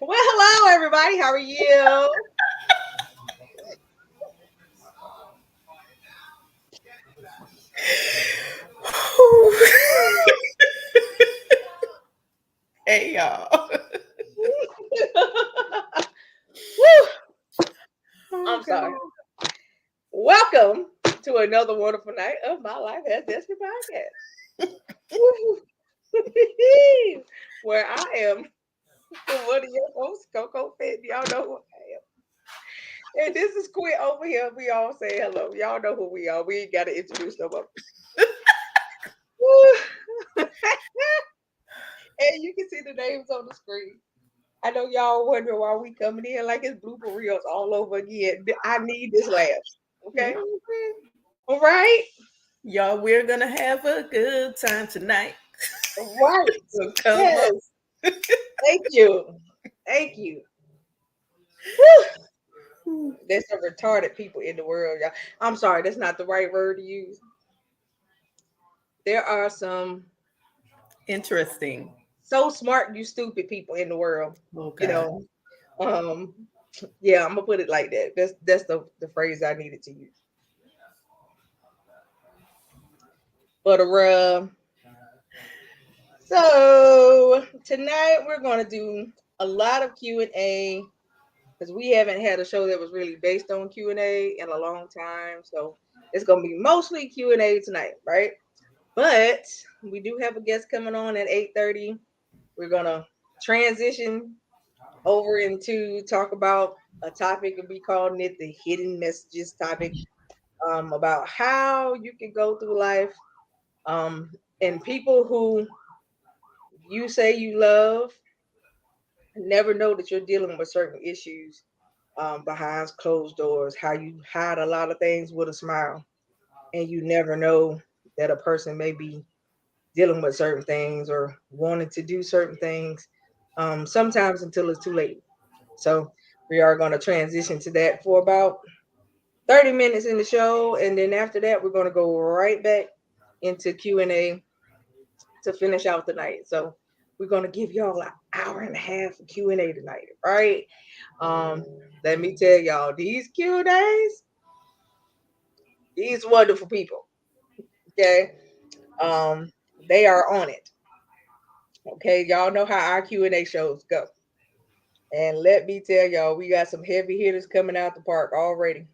Well, hello everybody. How are you? Hey y'all. Woo! Oh I'm sorry. God. Welcome to another wonderful night of My Life as Destiny podcast. Woo! Where I am one of your hosts, Coco Fit. Y'all know who I am. And this is Quinn over here. We all say hello. Y'all know who we are. We ain't got to introduce no more. Woo! And you can see the names on the screen. I know y'all wondering why we coming in like it's blooper reels all over again. I need this laugh. Okay. Mhm. All right. Y'all, we're gonna have a good time tonight. Right. So come on. Yes. Thank you. Thank you. Whew. There's some retarded people in the world, y'all. I'm sorry, that's not the right word to use. There are some Interesting. so smart you stupid people in the world. Oh You God. know. Um, yeah, I'm gonna put it like that. That's the phrase I needed to use. But so tonight we're gonna do a lot of Q&A because we haven't had a show that was really based on Q&A in a long time. So it's gonna be mostly Q&A tonight, right? But we do have a guest coming on at 8:30. We're gonna transition over into talk about a topic and be calling it the hidden messages topic, about how you can go through life, um, and people who you say you love never know that you're dealing with certain issues, behind closed doors, how you hide a lot of things with a smile, and you never know that a person may be dealing with certain things or wanting to do certain things, sometimes until it's too late. So we are going to transition to that for about 30 minutes in the show, and then after that we're going to go right back into Q&A to finish out the night. So we're going to give y'all an hour and a half of Q&A tonight, right? um Let me tell y'all, these Q&As, these wonderful people, okay, um they are on it. Okay, y'all know how our Q&A shows go, and let me tell y'all, we got some heavy hitters coming out the park already.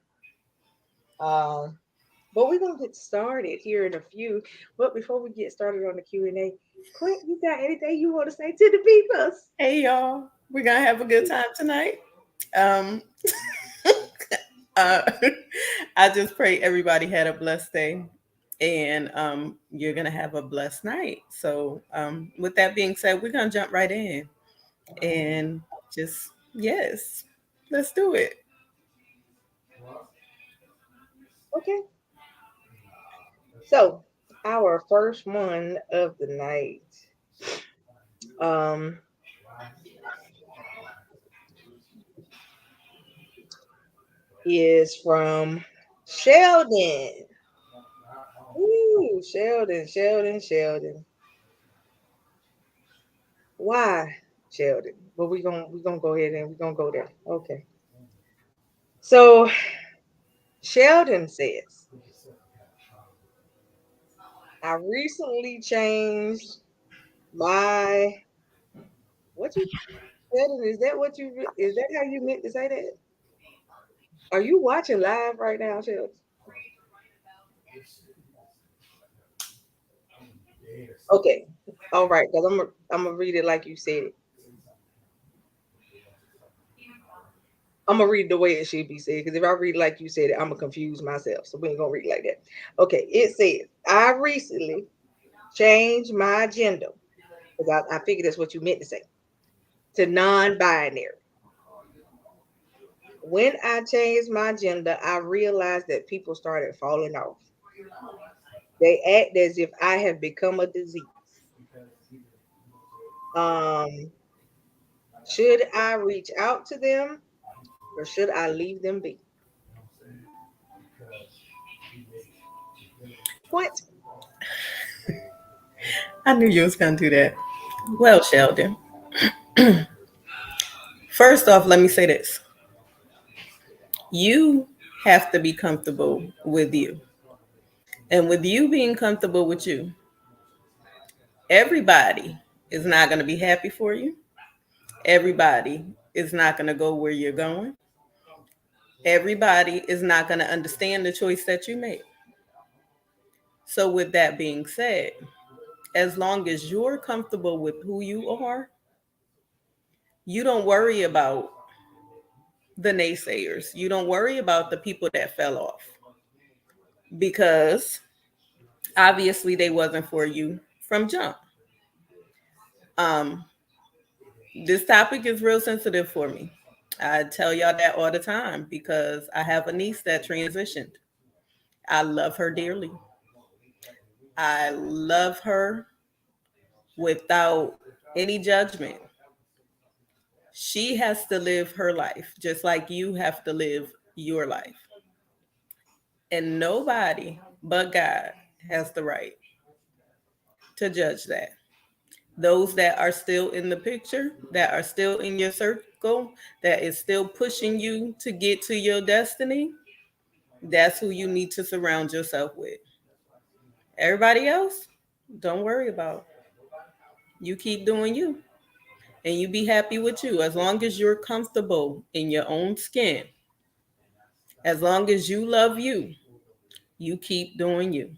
um but we're gonna get started here in a few. But before we get started on the Q&A, Quint, you got anything you want to say to the people? Hey y'all. We're gonna have a good time tonight. Um uh I just pray everybody had a blessed day. And you're gonna have a blessed night. So with that being said, we're gonna jump right in and just yes, let's do it. Okay, so our first one of the night, um is from Sheldon. Ooh, Sheldon, Sheldon, Sheldon. Why, Sheldon? But we gonna go ahead and we're gonna go there. Okay. So Sheldon says, I recently changed my, what you, Sheldon, is that what you, is that how you meant to say that? Are you watching live right now, Sheldon? Okay. All right, because I'm gonna read it like you said it. I'm gonna read the way it should be said, because if I read it like you said it, I'm gonna confuse myself. So we ain't gonna read it like that. Okay, it says, I recently changed my gender, because I figured that's what you meant to say, to non-binary. When I changed my gender, I realized that people started falling off. They act as if I have become a disease. Um, should I reach out to them or should I leave them be? What? I knew you was gonna do that. Well, Sheldon, First off, let me say this. You have to be comfortable with you. And with you being comfortable with you, everybody is not going to be happy for you. Everybody is not going to go where you're going. Everybody is not going to understand the choice that you made. So, with that being said, as long as you're comfortable with who you are, you don't worry about the naysayers. You don't worry about the people that fell off because obviously they wasn't for you from jump. Um, this topic is real sensitive for me. I tell y'all that all the time because I have a niece that transitioned. I love her dearly. I love her without any judgment. She has to live her life just like you have to live your life. And nobody but God has the right to judge that. Those that are still in the picture, that are still in your circle, that is still pushing you to get to your destiny, that's who you need to surround yourself with. Everybody else, don't worry about. You keep doing you and you be happy with you as long as you're comfortable in your own skin. As long as you love you, you keep doing you.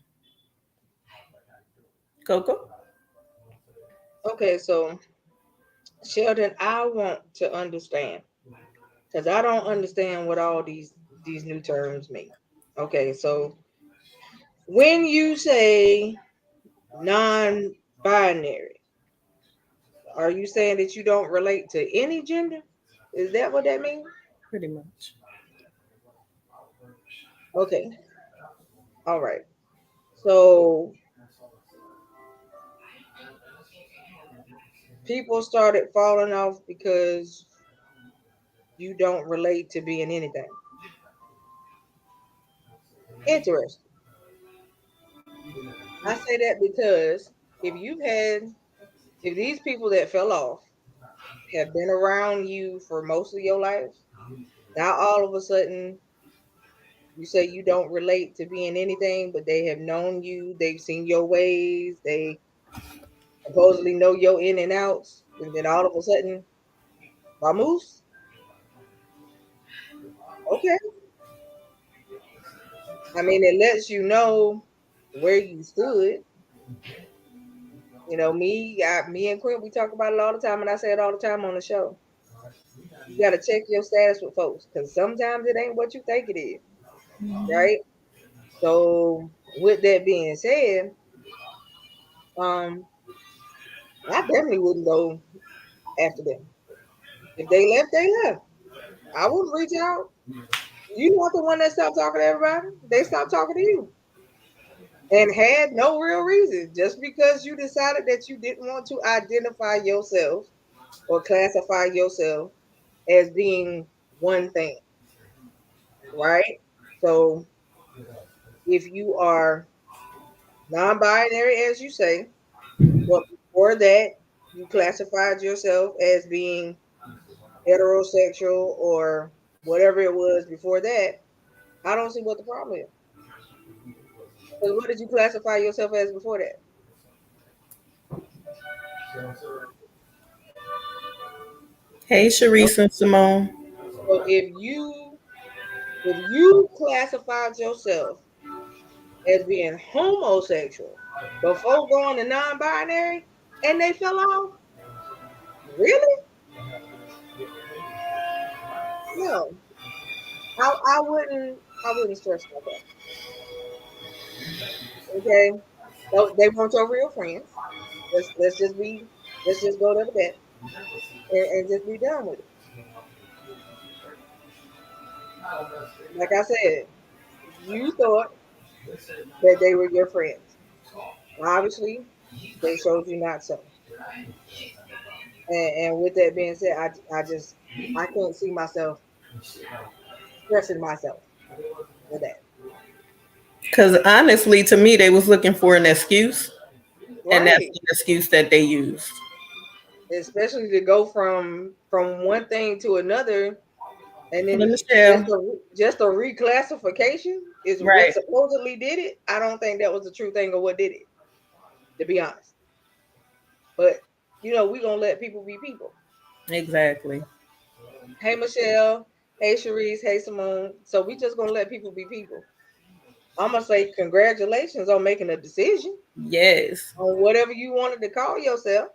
Coco? Okay, so Sheldon, I want to understand because I don't understand what all these new terms mean. Okay, so when you say non-binary, are you saying that you don't relate to any gender? Is that what that means? Pretty much. Okay, all right. So people started falling off because you don't relate to being anything. Interesting. I say that because if you've had, if these people that fell off have been around you for most of your life, now all of a sudden you say you don't relate to being anything, but they have known you, they've seen your ways, they supposedly know your in and outs, and then all of a sudden, vamoose? Okay. I mean, it lets you know where you stood. You know, me and Quinn, we talk about it all the time, and I say it all the time on the show. You got to check your status with folks because sometimes it ain't what you think it is, right? So, with that being said, um, I definitely wouldn't go after them. If they left, they left. I wouldn't reach out. You not the one that stopped talking to everybody. They stopped talking to you and had no real reason. Just because you decided that you didn't want to identify yourself or classify yourself as being one thing, right? So if you are non-binary, as you say, but before that, you classified yourself as being heterosexual or whatever it was before that, I don't see what the problem is. Because what did you classify yourself as before that? Hey, No. Sharice and Simone. So if you classified yourself as being homosexual before going to non-binary and they fell off, really? No, I wouldn't stress about that. Okay, so they weren't your real friends. Let's just go to that and just be done with it. Like I said, you thought that they were your friends. Obviously, they showed you not so. And with that being said, I can't see myself stressing myself with that. Because honestly, to me, they was looking for an excuse, and that's Right. the excuse that they used. especially to go from one thing to another, and then just Michelle. just a reclassification is what Right. supposedly did it. I don't think that was the true thing of what did it, to be honest. But we gonna let people be people. Exactly. Hey Michelle, hey Sharice, hey Simone. So we just gonna let people be people. I'm gonna say congratulations on making a decision Yes. on whatever you wanted to call yourself.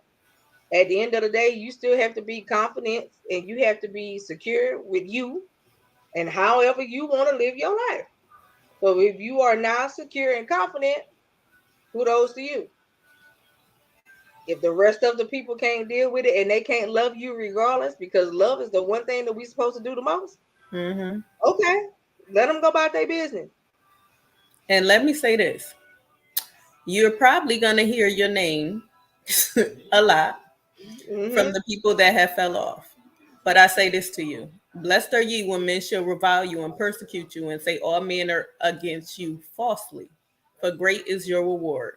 At the end of the day, you still have to be confident and you have to be secure with you and however you want to live your life. So if you are now secure and confident, kudos to you. If the rest of the people can't deal with it and they can't love you regardless, because love is the one thing that we're supposed to do the most, Mm-hmm. okay, let them go about their business. And let me say this: you're probably gonna hear your name a lot from Mm-hmm. the people that have fell off. But I say this to you: blessed are ye when men shall revile you and persecute you and say all men are against you falsely, for great is your reward.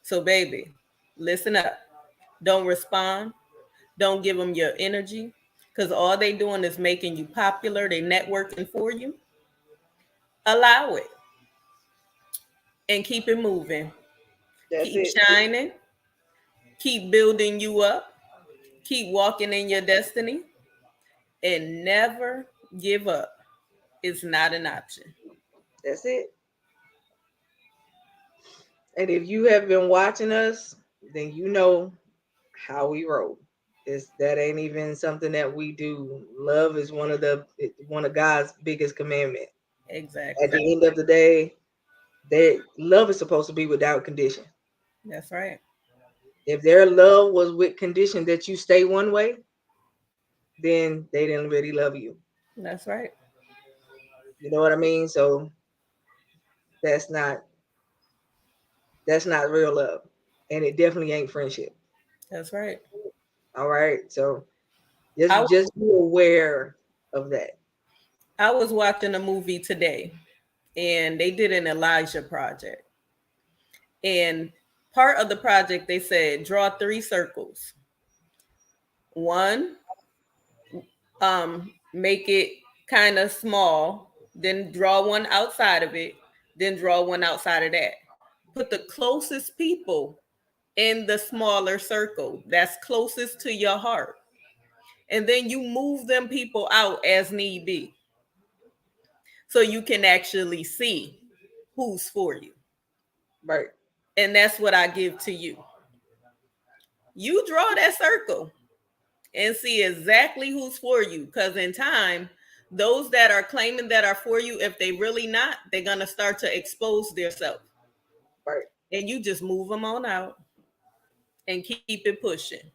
So, baby, listen up. Don't respond. Don't give them your energy, because all they doing is making you popular. They networking for you. Allow it and keep it moving. That's Keep it. shining. Keep building you up. Keep walking in your destiny and never give up. It's not an option. That's it. And if you have been watching us, then you know how we roll. That ain't even something that we do. Love is one of God's biggest commandment. At Exactly. the end of the day, that love is supposed to be without condition. That's right. If their love was with condition that you stay one way, then they didn't really love you. That's right. You know what I mean? So that's not that's not real love. And it definitely ain't friendship. That's right. All right. So I just be aware of that. I was watching a movie today, and they did an Elijah project. And part of the project, they said draw 3 circles. One, make it kind of small, then draw one outside of it, then draw one outside of that. Put the closest people in the smaller circle that's closest to your heart. And then you move them people out as need be. So you can actually see who's for you. Right. And that's what I give to you. You draw that circle and see exactly who's for you. Because in time, those that are claiming that are for you, if they really not, they're going to start to expose themselves. Right. And you just move them on out and keep it pushing.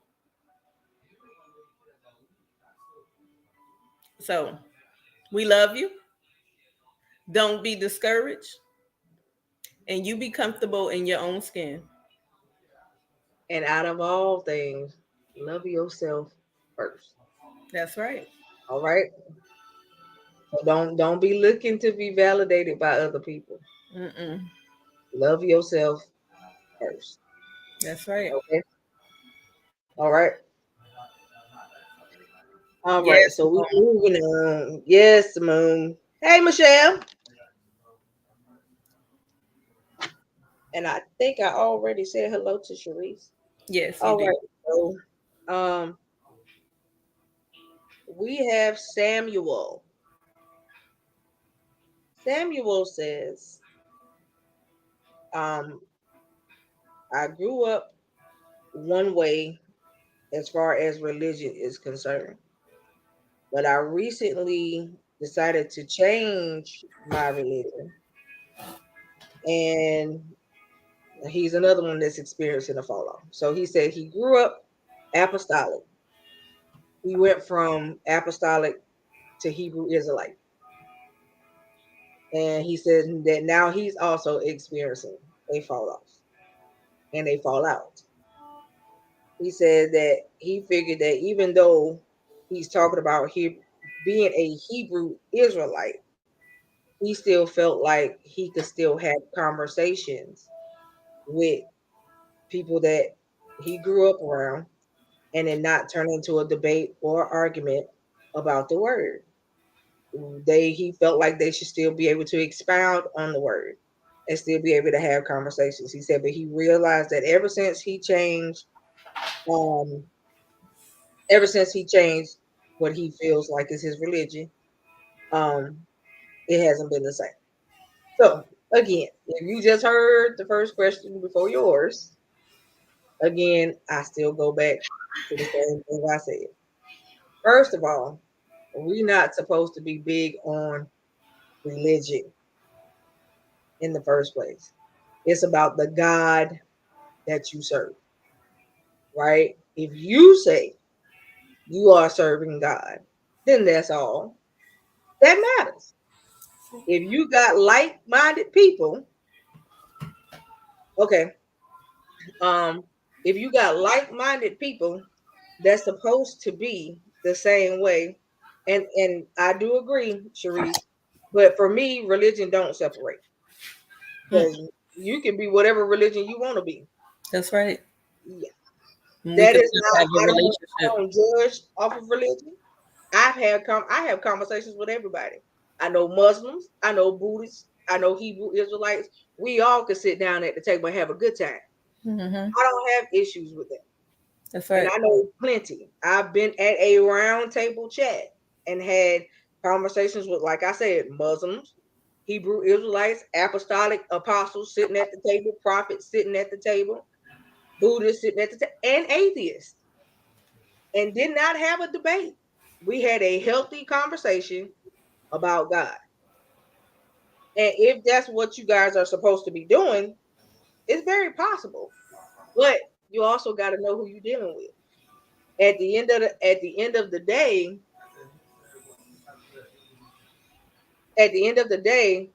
So we love you. Don't be discouraged. And you be comfortable in your own skin. And out of all things, love yourself first. That's right. All right. So don't be looking to be validated by other people. Mm-mm. Love yourself first. That's right. Okay. All right. All right. Yes. So we moving on. Yes, Simone. Hey, Michelle. And I think I already said hello to Sharice. Yes, you All did. right. So we have Samuel. Samuel says, um, I grew up one way as far as religion is concerned, but I recently decided to change my religion. And he's another one that's experiencing a fall off. So he said he grew up apostolic. He went from apostolic to Hebrew Israelite. And he said that now he's also experiencing a fall off and a fallout. He said that he figured that even though he's talking about being a Hebrew Israelite, he still felt like he could still have conversations with people that he grew up around and then not turn into a debate or argument about the word. He felt like they should still be able to expound on the word and still be able to have conversations. He said, but he realized that um, ever since he changed what he feels like is his religion, um, it hasn't been the same. So again, if you just heard the first question before yours, again, I still go back to the same thing I said. First of all, we're not supposed to be big on religion in the first place. It's about the God that you serve, right? If you say you are serving God, then that's all that matters. If you got like-minded people, okay, um, if you got like-minded people that's supposed to be the same way, and I do agree, Sharice, but for me, religion don't separate Mm, because you can be whatever religion you want to be. that's right. Yeah, We that could is still not. have a I relationship. don't judge off of religion. I have conversations with everybody. I know Muslims, I know Buddhists, I know Hebrew Israelites. We all could sit down at the table and have a good time. Hmm. I don't have issues with that. That's And right. I know plenty. I've been at a round table chat and had conversations with, like I said, Muslims, Hebrew Israelites, apostolic apostles sitting at the table, prophets sitting at the table, Buddhists sitting at the table, and atheists, and did not have a debate. We had a healthy conversation about God. And if that's what you guys are supposed to be doing, it's very possible. But you also got to know who you're dealing with. At the end of the day, at the end of the day,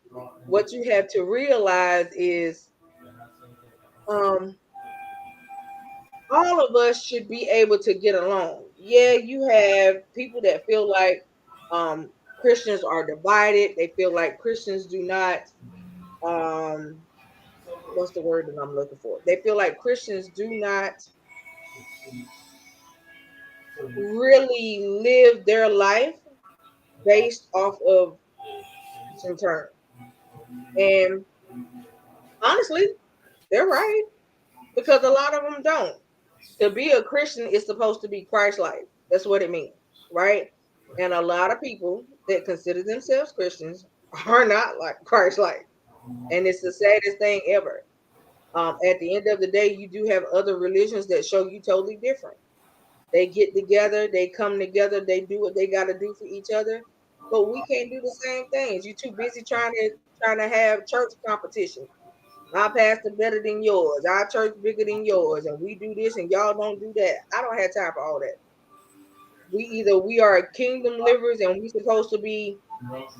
what you have to realize is um all of us should be able to get along. Yeah, you have people that feel like Christians are divided. They feel like Christians do not um what's the word that I'm looking for? They feel like Christians do not really live their life based off of some terms. And honestly, they're right because a lot of them don't. To be a Christian is supposed to be Christ-like. That's what it means, right? And a lot of people that consider themselves Christians are not like Christ-like, and it's the saddest thing ever. At the end of the day, you do have other religions that show you totally different. They get together, they come together, they do what they got to do for each other. But we can't do the same things. You're too busy trying to have church competition. Our pastor better than yours, our church bigger than yours, and we do this and y'all don't do that. I don't have time for all that. We are kingdom livers and we supposed to be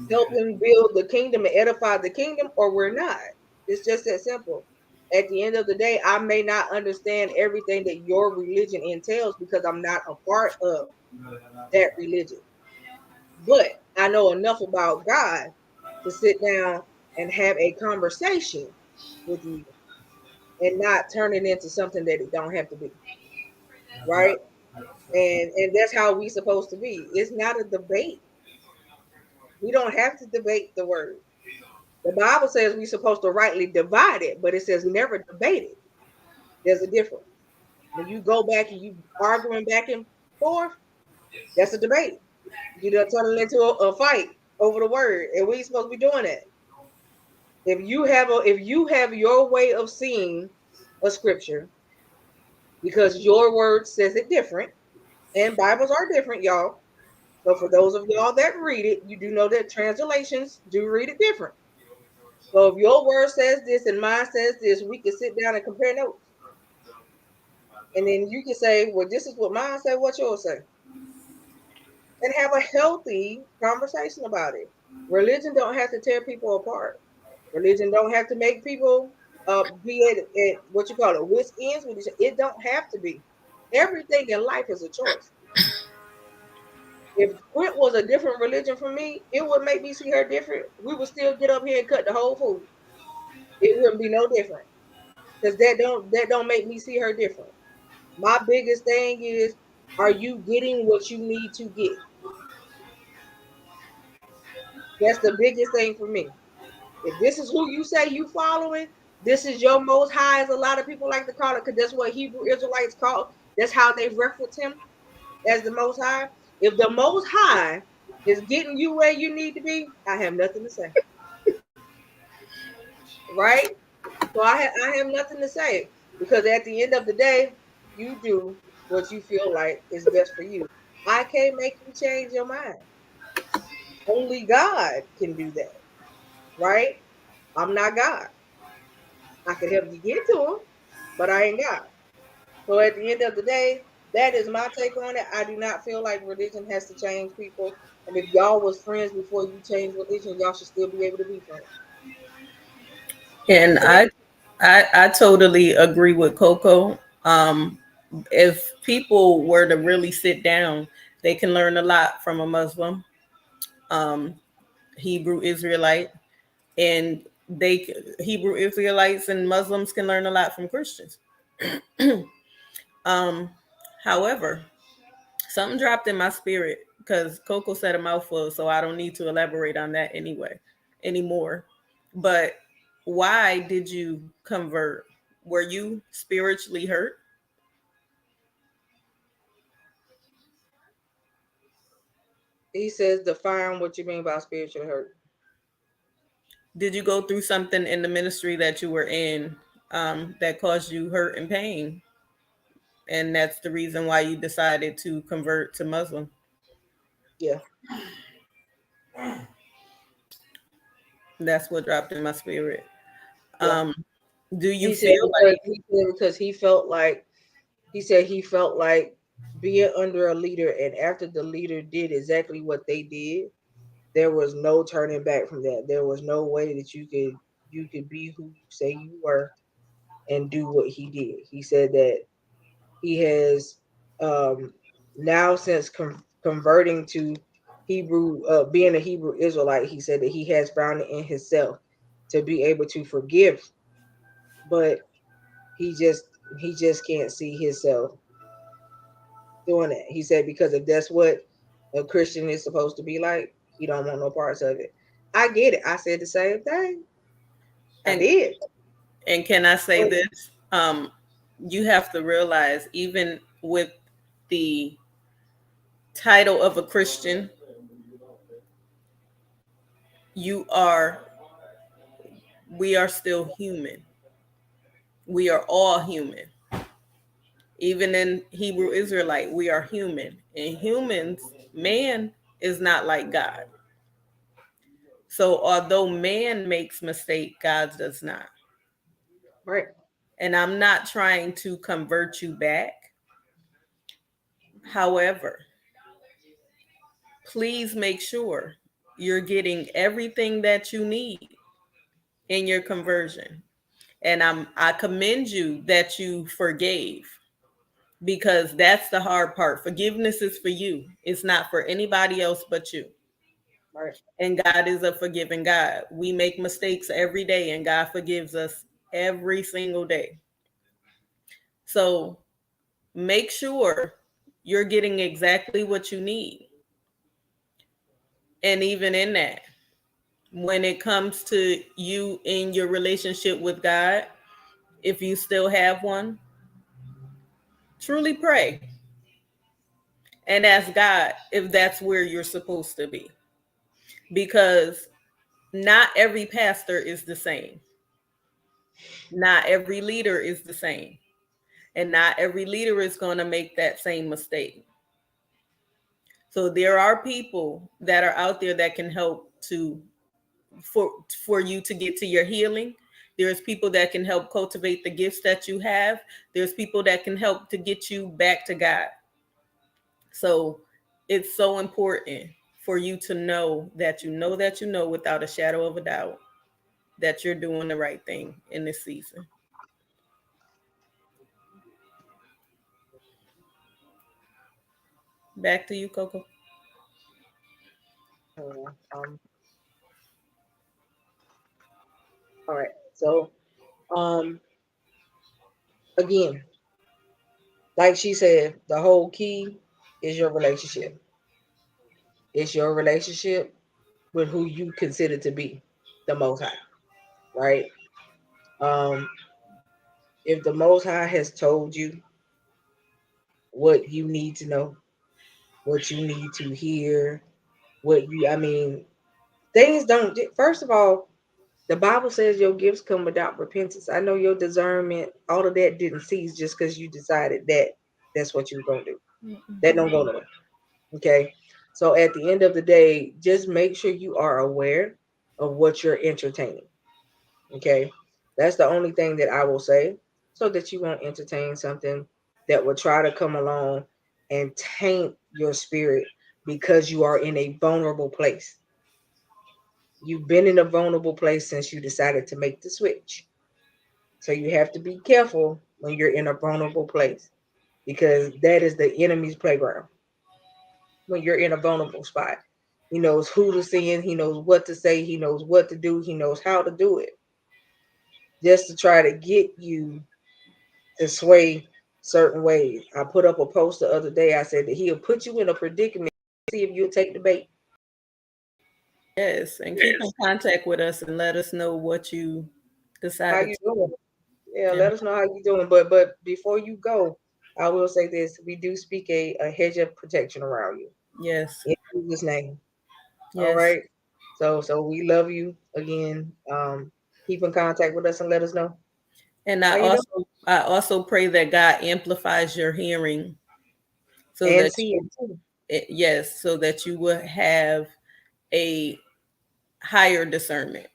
helping build the kingdom and edify the kingdom, or we're not. It's just that simple. At the end of the day, I may not understand everything that your religion entails because I'm not a part of that religion. But I know enough about God to sit down and have a conversation with you and not turn it into something that it don't have to be. Right? And that's how we supposed to be. It's not a debate. We don't have to debate the word. The Bible says we're supposed to rightly divide it, but it says never debate it. There's a difference. When you go back and you arguing back and forth, that's a debate. You done turn it into a fight over the word, and we ain't supposed to be doing that. If you have your way of seeing a scripture, because your word says it different, and Bibles are different, y'all. So for those of y'all that read it, you do know that translations do read it different. So if your word says this and mine says this, we can sit down and compare notes. And then you can say, well, this is what mine said, what yours say. And have a healthy conversation about it. Religion don't have to tear people apart. Religion don't have to make people be at what you call it, wit's ends with each other. It don't have to be. Everything in life is a choice. If Quint was a different religion from me, it would make me see her different. We would still get up here and cut the whole food. It wouldn't be no different because that don't make me see her different. My biggest thing is Are you getting what you need to get? That's the biggest thing for me. If this is who you say you following, this is your most high, as a lot of people like to call it, because that's what Hebrew Israelites call. That's how they reference him, as the most high. If the most high is getting you where you need to be, I have nothing to say. Right? So I have nothing to say, because at the end of the day, you do what you feel like is best for you. I can't make you change your mind. Only God can do that. Right? I'm not God. I can help you get to him, but I ain't God. So at the end of the day, that is my take on it. I do not feel like religion has to change people. And if y'all was friends before you changed religion, y'all should still be able to be friends. And I totally agree with Coco. If people were to really sit down, they can learn a lot from a Muslim, um, Hebrew Israelite, and Hebrew Israelites and Muslims can learn a lot from Christians. um, However, something dropped in my spirit because Coco said a mouthful, so I don't need to elaborate on that anymore. But why did you convert? Were you spiritually hurt? He says, define what you mean by spiritual hurt. Did you go through something in the ministry that you were in that caused you hurt and pain? And that's the reason why you decided to convert to Muslim. Yeah. That's what dropped in my spirit. Yeah. Um, do you He said feel because like he said he felt like being under a leader, and after the leader did exactly what they did, there was no turning back from that. There was no way that you could be who you say you were and do what he did. He said that he has um, now since converting to Hebrew, being a Hebrew Israelite, he said that he has found it in himself to be able to forgive, but he just he just can't see himself doing it. He said because if that's what a Christian is supposed to be like, he don't want no parts of it. I get it. I said the same thing. I and did. and can I say this? You have to realize even with the title of a Christian, you are we are still human. We are all human. Even in Hebrew Israelite, we are human. And humans, man is not like God. So although man makes mistake, God does not. Right. And I'm not trying to convert you back. However, please make sure you're getting everything that you need in your conversion. And I commend you that you forgave, because that's the hard part. Forgiveness is for you. It's not for anybody else but you. Right. And God is a forgiving God. We make mistakes every day and God forgives us every single day. So make sure you're getting exactly what you need. And even in that, when it comes to you in your relationship with God, if you still have one, truly pray and ask God if that's where you're supposed to be. Because not every pastor is the same, not every leader is the same, and not every leader is going to make that same mistake. So there are people that are out there that can help to for you to get to your healing. There's people that can help cultivate the gifts that you have. There's people that can help to get you back to God. So it's so important for you to know that you know that you know without a shadow of a doubt that you're doing the right thing in this season. Back to you, Coco. Um, all right. So again, Like she said, the whole key is your relationship. It's your relationship with who you consider to be the Most High, right? Um, if the Most High has told you what you need to know, what you need to hear, I mean, things don't, first of all, the Bible says your gifts come without repentance. I know your discernment, all of that didn't cease just because you decided that that's what you were going to do. That don't go nowhere. Okay. So at the end of the day, just make sure you are aware of what you're entertaining. Okay. That's the only thing that I will say, so that you won't entertain something that will try to come along and taint your spirit because you are in a vulnerable place. You've been in a vulnerable place since you decided to make the switch. So you have to be careful when you're in a vulnerable place, because that is the enemy's playground. When you're in a vulnerable spot, he knows who to send, he knows what to say, he knows what to do, he knows how to do it, just to try to get you to sway certain ways. I put up a post the other day. I said that he'll put you in a predicament, see if you'll take the bait. Yes, and keep in contact with us and let us know what you How decided you to doing? do. Yeah, Yeah. let us know how you doing. But before you go, I will say this: we do speak a hedge of protection around you Yes. in Jesus' name. All Yes. right. So we love you again. Keep in contact with us and let us know And how you doing I also pray that God amplifies your hearing so and that see it too. yes, so that you will have a higher discernment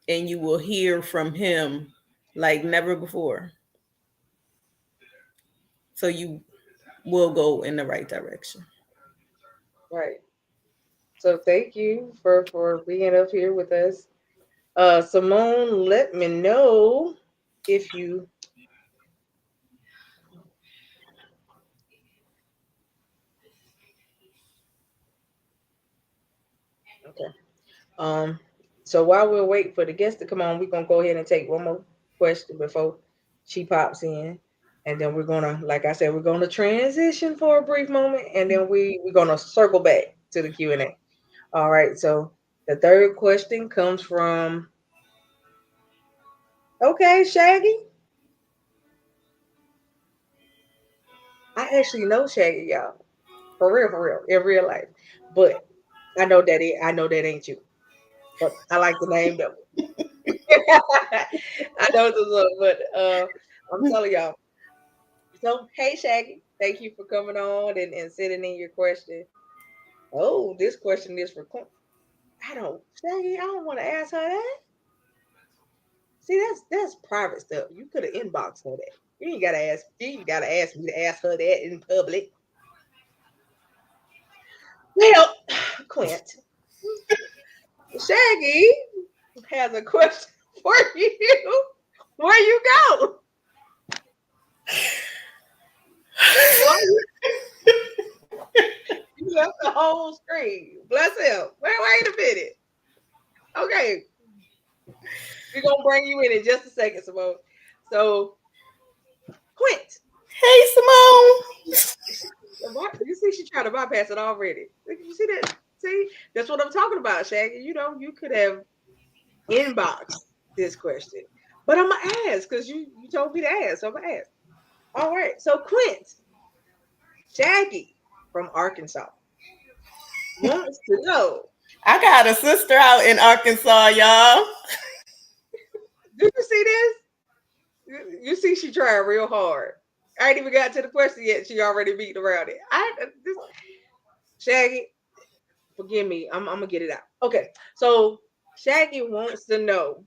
and you will hear from him like never before. So you will go in the right direction. Right. So thank you for being up here with us. Simone, let me know if you okay. Um, so while we're waiting for the guest to come on, we're gonna go ahead and take one more question before she pops in, and then we're gonna, like I said, we're gonna transition for a brief moment, and then we're gonna circle back to the Q&A. All right. So the third question comes from, okay, Shaggy. I actually know Shaggy, y'all, for real, in real life, but I know that ain't you, but I like the name though. I know this one, but I'm telling y'all. So, hey, Shaggy, thank you for coming on and sending in your question. Oh, this question is for Shaggy, I don't want to ask her that. See, that's private stuff. You could have inboxed her that. You ain't gotta ask. You ain't gotta ask me to ask her that in public. Well, Quint, Shaggy has a question for you. Where you go? Why you left the whole screen? Bless him. Wait a minute. Okay, we're gonna bring you in just a second, Simone. So, Quint, Hey, Simone. you see, she trying to bypass it already. You see that? See, that's what I'm talking about, Shaggy. You know, you could have inboxed this question, but I'm gonna ask because you told me to ask, so I'm gonna ask. All right. So, Quint, Shaggy from Arkansas wants to know. I got a sister out in Arkansas, y'all. Do you see this? You see, she tried real hard. I ain't even got to the question yet. She already beat around it. Shaggy, forgive me. I'm gonna get it out. Okay. So Shaggy wants to know.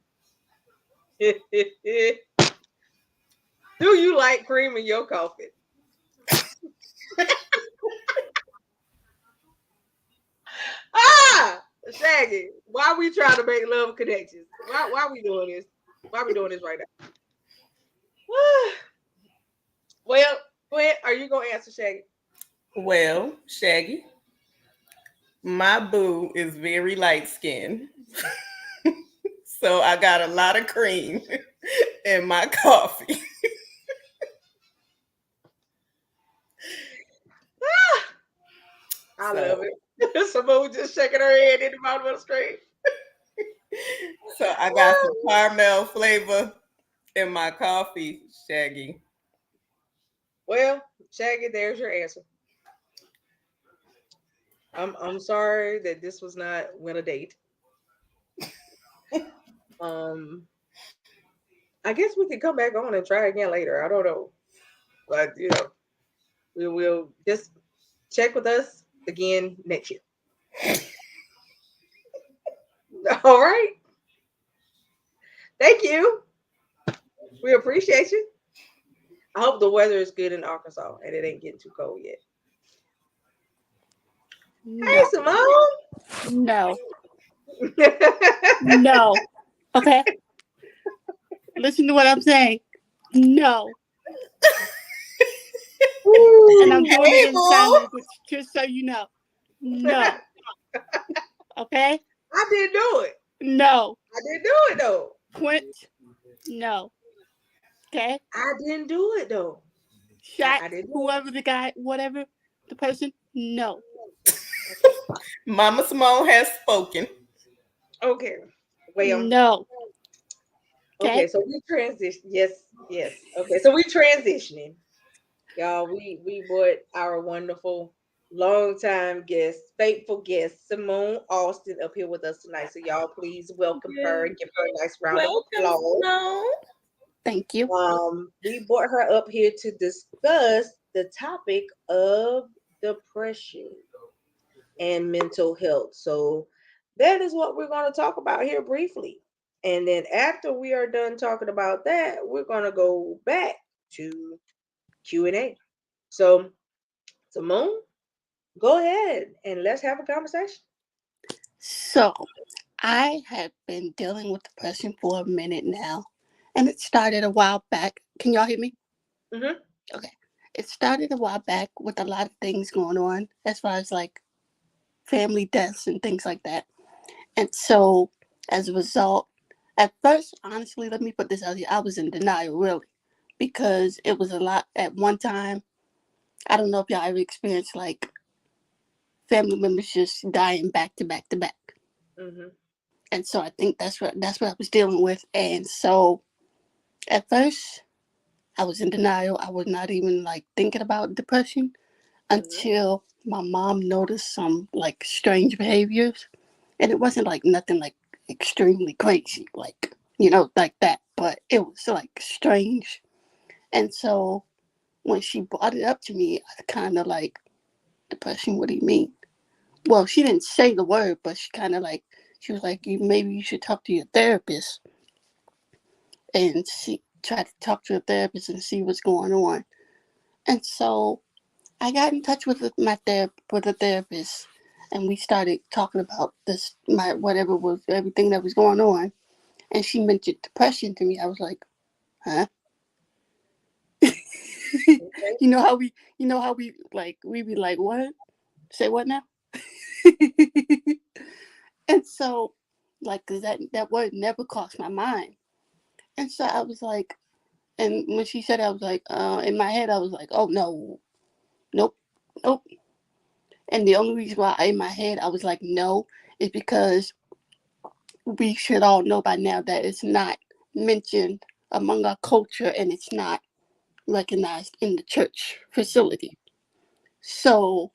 Do you like cream in your coffee? Ah, Shaggy, why we trying to make love connections? Why we doing this? Why we doing this right now? Well, Gwen, are you gonna answer Shaggy? Well, Shaggy, my boo is very light skinned. So I got a lot of cream in my coffee. I love it. Simone just shaking her head in the bottom of the screen. So I got some caramel flavor in my coffee, Shaggy. Well, Shaggy, there's your answer. I'm sorry that this was not win a date. Um, I guess we could come back on and try again later. I don't know, but we will just check with us again next year. All right. Thank you. We appreciate you. I hope the weather is good in Arkansas and it ain't getting too cold yet. Hey, No. Simone. No. No. Okay. Listen to what I'm saying. No. And I'm doing it in sign language, just so you know. No. Okay? I didn't do it. No. I didn't do it though. Quint. No. Okay? I didn't do it though. Shaq, I didn't do it. whoever the guy, whatever the person, no. Mama Simone has spoken. Okay. Well, No. okay, so we transition. Yes, yes. Okay, so we transitioning. Y'all, we brought our wonderful longtime guest, faithful guest, Simone Austin up here with us tonight. So y'all please welcome her and give her a nice round of applause. Simone. Thank you. We brought her up here to discuss the topic of depression and mental health. So that is what we're going to talk about here briefly. And then after we are done talking about that, we're going to go back to Q&A. So, Simone, go ahead and let's have a conversation. So, I have been dealing with depression for a minute now, and it started a while back. Can y'all hear me? Mm-hmm. Okay. It started a while back with a lot of things going on as far as like family deaths and things like that. And so, as a result, at first, honestly, let me put this out here, I was in denial, really, because it was a lot at one time. I don't know if y'all ever experienced like family members just dying back to back to back. Mm-hmm. And so I think that's what I was dealing with. And so at first, I was in denial. I was not even like thinking about depression until my mom noticed some like strange behaviors. And it wasn't like nothing like extremely crazy, like, like that. But it was like strange. And so when she brought it up to me, I kind of like, depression, what do you mean? Well, she didn't say the word, but she kind of like, she was like, maybe you should talk to your therapist. And she tried to talk to a therapist and see what's going on. And so I got in touch with with a therapist, and we started talking about this, my whatever was everything that was going on. And she mentioned depression to me. I was like, huh? Okay. You know how we like we be like, what? Say what now? And so, like, 'cause that word never crossed my mind. And so I was like, and when she said it, I was like, in my head, I was like, oh no, nope, nope. And the only reason why in my head I was like, no, is because we should all know by now that it's not mentioned among our culture and it's not recognized in the church facility. So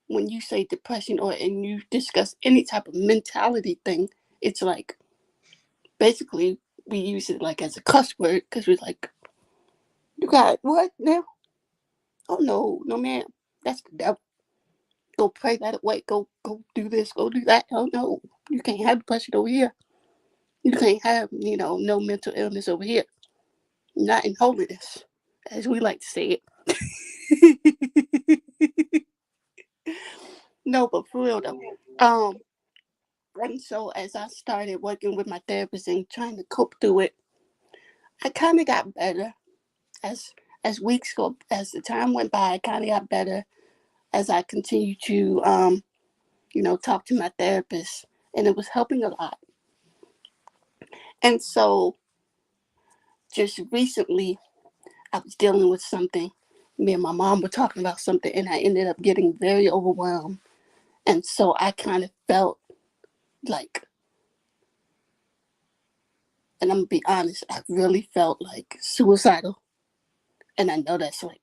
when you say depression and you discuss any type of mentality thing, it's like basically we use it like as a cuss word because we're like, you got what now? Oh no, no ma'am, that's the devil. Go pray that away. Go do this. Go do that. Oh no, you can't have depression over here. You can't have no mental illness over here. Not in holiness, as we like to say it. No, but for real though. And so as I started working with my therapist and trying to cope through it, I kind of got better as weeks go, as the time went by. I kind of got better as I continued to talk to my therapist, and it was helping a lot. And so just recently, I was dealing with something, me and my mom were talking about something, and I ended up getting very overwhelmed. And so I kind of felt like, and I'm gonna be honest, I really felt like suicidal. And I know that's like,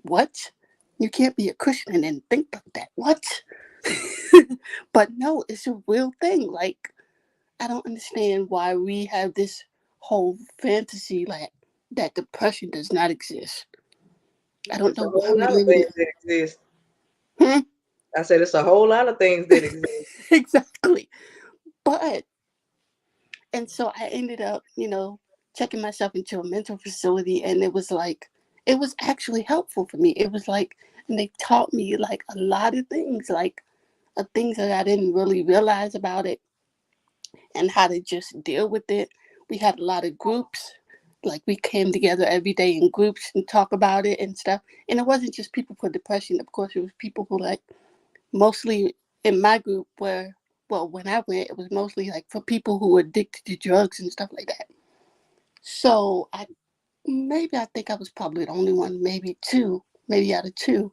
what? You can't be a Christian and then think like that. What? But no, it's a real thing. Like, I don't understand why we have this whole fantasy like that depression does not exist. I don't It's a know why whole we lot of live in things it. that exist. Hmm? I said it's a whole lot of things that exist. Exactly. But, and so I ended up, checking myself into a mental facility, and it was like, it was actually helpful for me. It was like, and they taught me like a lot of things, like things that I didn't really realize about it and how to just deal with it. We had a lot of groups. Like we came together every day in groups and talk about it and stuff. And it wasn't just people for depression. Of course, it was people who like mostly in my group where, well, when I went, it was mostly like for people who were addicted to drugs and stuff like that. So I think I was probably the only one, maybe two, maybe out of two,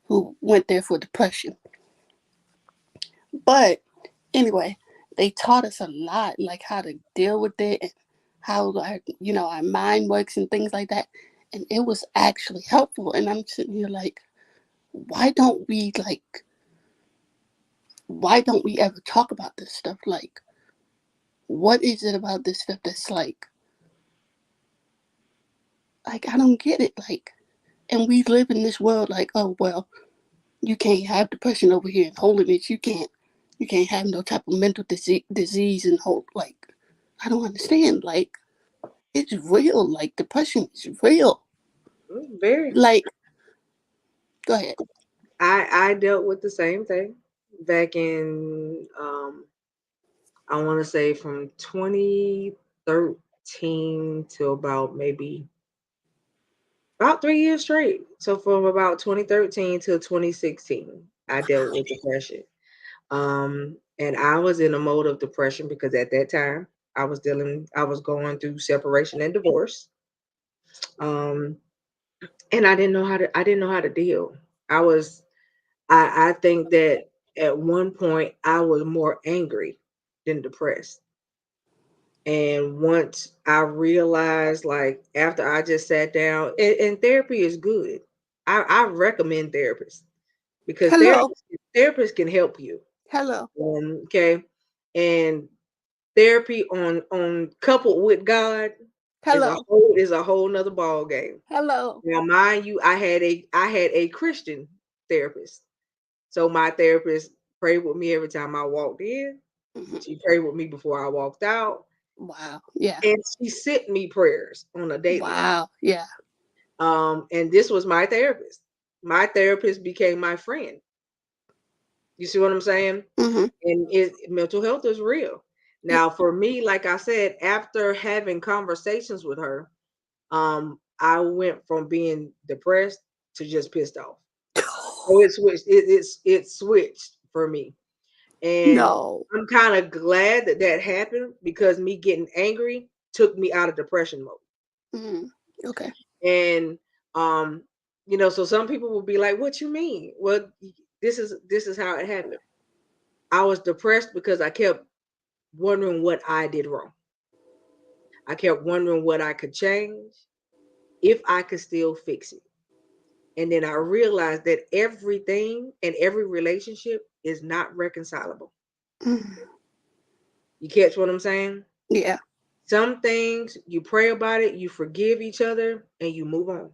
who went there for depression. But anyway, they taught us a lot, like how to deal with it and how our mind works and things like that. And it was actually helpful. And I'm sitting here like, why don't we like why don't we ever talk about this stuff? Like, what is it about this stuff that's like I don't get it. Like, and we live in this world like, oh well, you can't have depression over here in holiness. You can't have no type of mental disease and hold like I don't understand. Like, it's real. Like, depression is real. Very. Like, go ahead. I dealt with the same thing back in I want to say from 2013 to about maybe about 3 years straight. So from about 2013 to 2016, I dealt with depression. And I was in a mode of depression because at that time I was going through separation and divorce. Um, and I didn't know how to deal. I was I think that at one point I was more angry than depressed. And once I realized, like, after I just sat down, and therapy is good. I recommend therapists because Hello. therapists can help you. Hello. Okay. And therapy on coupled with God Hello. is a whole nother ball game. Hello. Now, mind you, I had a Christian therapist. So my therapist prayed with me every time I walked in. Hmm. She prayed with me before I walked out. Wow. Yeah. And she sent me prayers on a daily. Wow. Yeah. And this was my therapist. My therapist became my friend. You see what I'm saying? Hmm. And mental health is real. Yeah. Now, for me, like I said, after having conversations with her, I went from being depressed to just pissed off. So it switched. It switched for me, and No. I'm kind of glad that that happened because me getting angry took me out of depression mode. Hmm. Okay. And um, so some people will be like, "What you mean?" Well, this is how it happened. I was depressed because I kept wondering what I did wrong. I kept wondering what I could change, if I could still fix it. And then I realized that everything and every relationship is not reconcilable. Mhm. You catch what I'm saying? Yeah. Some things you pray about it, you forgive each other, and you move on.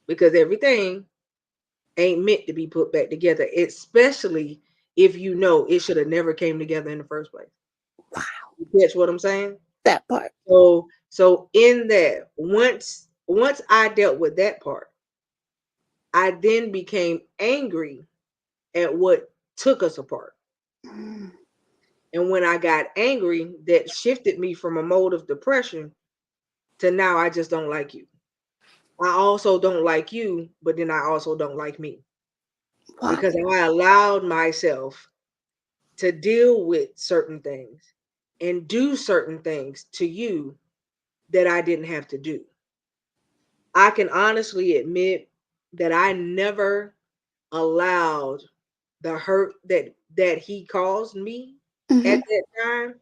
Because everything ain't meant to be put back together, especially if you know it should have never came together in the first place. Wow. You catch what I'm saying? That part. So in that, once I dealt with that part, I then became angry at what took us apart. Mm. And when I got angry, that shifted me from a mode of depression to now I just don't like you. I also don't like you, but then I also don't like me Wow. because I allowed myself to deal with certain things and do certain things to you that I didn't have to do. I can honestly admit that I never allowed the hurt that he caused me Mm-hmm. at that time.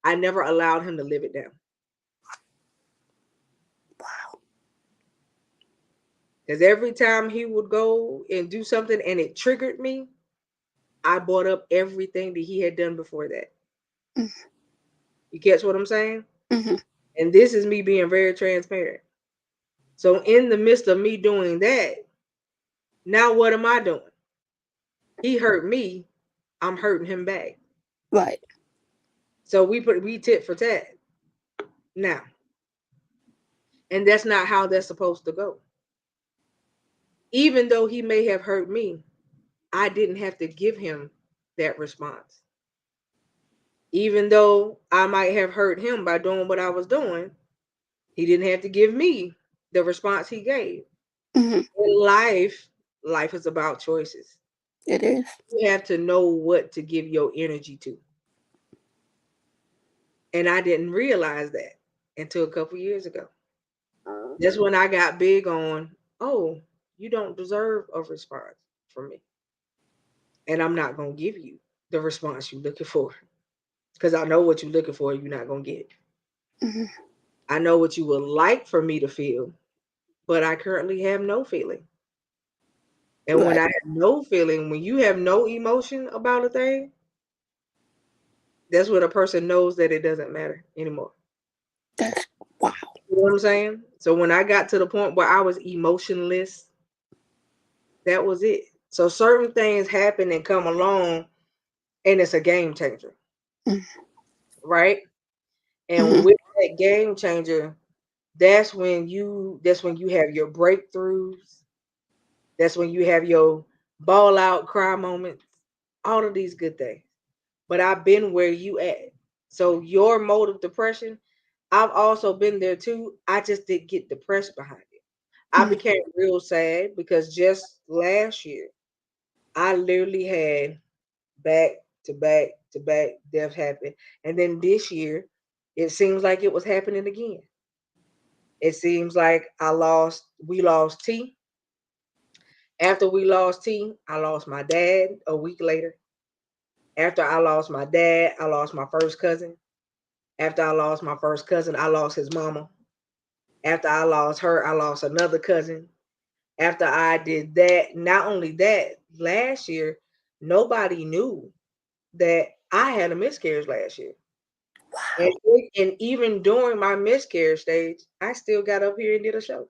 I never allowed him to live it down. Wow. Because every time he would go and do something and it triggered me, I brought up everything that he had done before that. Mm-hmm. You catch what I'm saying? Mm-hmm. And this is me being very transparent. So in the midst of me doing that, now what am I doing? He hurt me, I'm hurting him back. Right. So we tit for tat now. And that's not how that's supposed to go. Even though he may have hurt me, I didn't have to give him that response. Even though I might have hurt him by doing what I was doing, he didn't have to give me the response he gave. Mm-hmm. In life is about choices. It is. You have to know what to give your energy to. And I didn't realize that until a couple years ago. That's when I got big on, oh, you don't deserve a response from me. And I'm not going to give you the response you're looking for. Because I know what you're looking for, you're not going to get. Mm-hmm. I know what you would like for me to feel, but I currently have no feeling. And when Right. I have no feeling, when you have no emotion about a thing, that's when a person knows that it doesn't matter anymore. That's wow. You know what I'm saying? So when I got to the point where I was emotionless, that was it. So certain things happen and come along, and it's a game changer, Mm-hmm. right? And Mm-hmm. with that game changer, that's when you have your breakthroughs. That's when you have your ball out cry moments. All of these good things. But I've been where you at. So your mode of depression, I've also been there too. I just didn't get depressed behind it. I Mm-hmm. became real sad because just last year, I literally had back to back to back death happen. And then this year, it seems like it was happening again. It seems like we lost T. After we lost T, I lost my dad a week later. After I lost my dad, I lost my first cousin. After I lost my first cousin, I lost his mama. After I lost her, I lost another cousin. After I did that, not only that, last year, nobody knew that I had a miscarriage last year. And, Wow. and even during my miscarriage stage, I still got up here and did a show.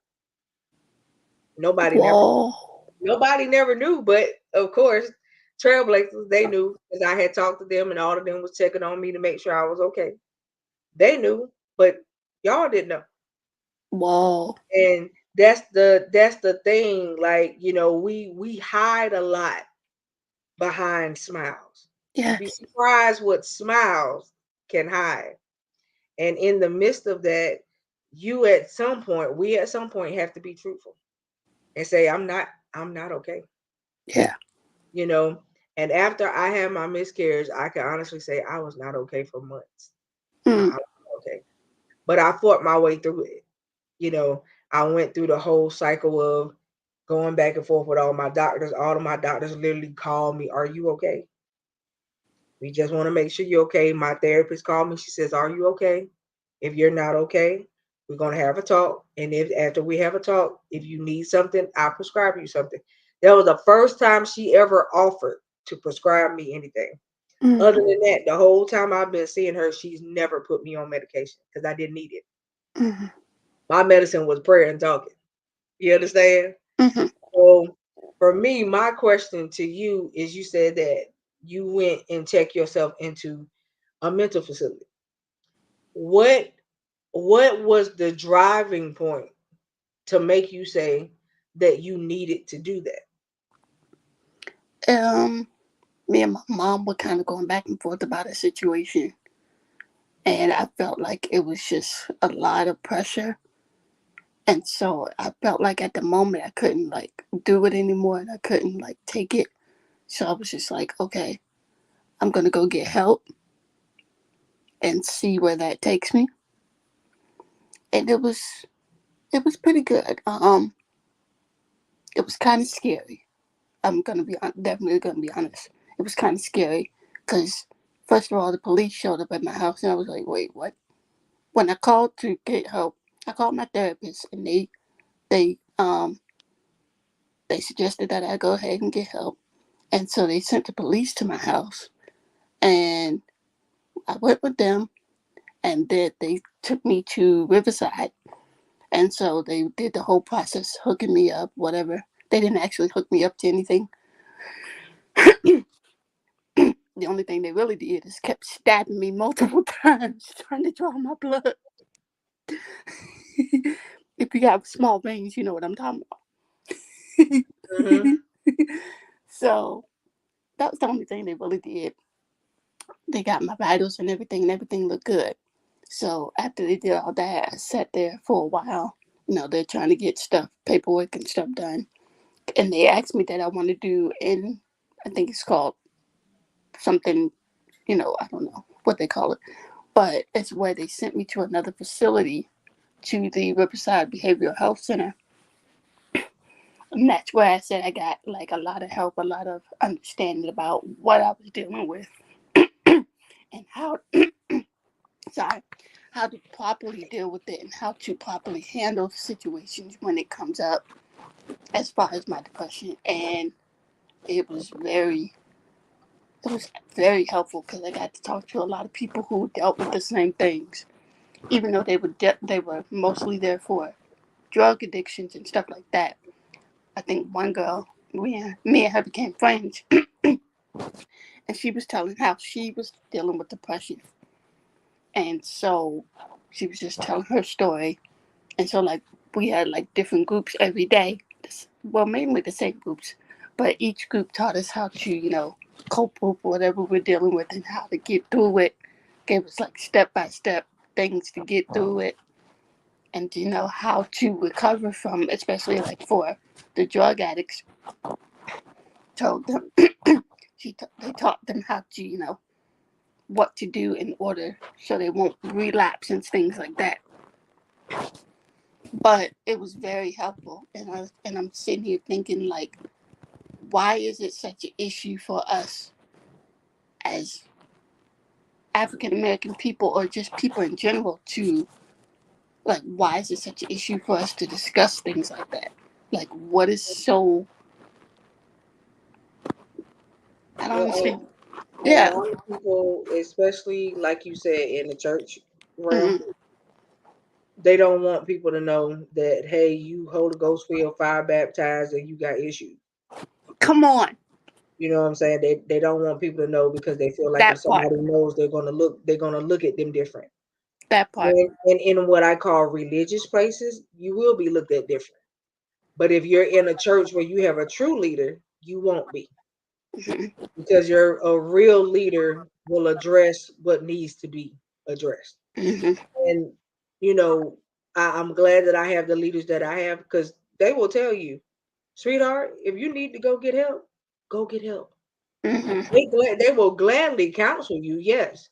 Nobody never Whoa. nobody never knew, but of course, Trailblazers, they knew because I had talked to them and all of them was checking on me to make sure I was okay. They knew, but y'all didn't know. Whoa. And that's the thing. Like, we hide a lot behind smiles. You'd be Yes. surprised what smiles can hide. And in the midst of that, we at some point have to be truthful and say, I'm not okay. Yeah. You know. And after I had my miscarriage, I can honestly say I was not okay for months. I Mm. was not okay. But I fought my way through it. You know, I went through the whole cycle of going back and forth with all my doctors. All of my doctors literally called me, "Are you okay? We just want to make sure you're okay." My therapist called me. She says, "Are you okay? If you're not okay, we're gonna have a talk. And if after we have a talk, if you need something, I'll prescribe you something." That was the first time she ever offered to prescribe me anything. Mm. Other than that, the whole time I've been seeing her, she's never put me on medication because I didn't need it. Mm-hmm. My medicine was prayer and talking. You understand? Mm-hmm. So for me, my question to you is, you said that you went and checked yourself into a mental facility. What what was the driving point to make you say that you needed to do that? Um, Me and my mom were kind of going back and forth about a situation, and I felt like it was just a lot of pressure. And so I felt like at the moment I couldn't like do it anymore, and I couldn't like take it. So I was just like, okay, I'm gonna go get help and see where that takes me. And it was It was pretty good. It was kind of scary. I'm gonna be definitely gonna be honest. It was kind of scary because first of all, the police showed up at my house, and I was like, "Wait, what?" When I called to get help, I called my therapist, and they they suggested that I go ahead and get help, and so they sent the police to my house, and I went with them, and they took me to Riverside, and so they did the whole process, hooking me up, whatever. They didn't actually hook me up to anything. The only thing they really did is kept stabbing me multiple times, trying to draw my blood. If you have small veins, you know what I'm talking Mm-hmm. about. So that was the only thing they really did. They got my vitals and everything looked good. So after they did all that, I sat there for a while. They're trying to get stuff, paperwork and stuff done. And they asked me that I want to do in, I think it's called something, I don't know what they call it. But it's where they sent me to another facility, to the Riverside Behavioral Health Center. And that's where I said I got like a lot of help, a lot of understanding about what I was dealing with and how, sorry, how to properly deal with it and how to properly handle situations when it comes up as far as my depression. And it was very, it was very helpful because I got to talk to a lot of people who dealt with the same things, even though they were mostly there for drug addictions and stuff like that. I think one girl, me and her became friends, and she was telling how she was dealing with depression, and so she was just telling her story, and so like we had like different groups every day, well mainly the same groups, but each group taught us how to cope with whatever we're dealing with and how to get through it. Gave us like step by step things to get through it, and how to recover from, especially like for the drug addicts. Told them they taught them how to what to do in order so they won't relapse and things like that. But it was very helpful, and I'm sitting here thinking like, why is it such an issue for us as African American people or just people in general to, like, why is it such an issue for us to discuss things like that? Like, what is so, I don't Well, understand. a Yeah. lot of people, especially like you said in the church realm, Mm-hmm. they don't want people to know that, hey, you Holy Ghost filled, fire baptized, and you got issues. Come on. You know what I'm saying? They don't want people to know because they feel like if That part. somebody knows, they're gonna look at them different. That part. And in what I call religious places, you will be looked at different. But if you're in a church where you have a true leader, you won't be, Mm-hmm. because you're a real leader will address what needs to be addressed. Mm-hmm. And you know, I'm glad that I have the leaders that I have, because they will tell you, sweetheart, if you need to go get help, go get help. Mm-hmm. They will gladly counsel you, yes.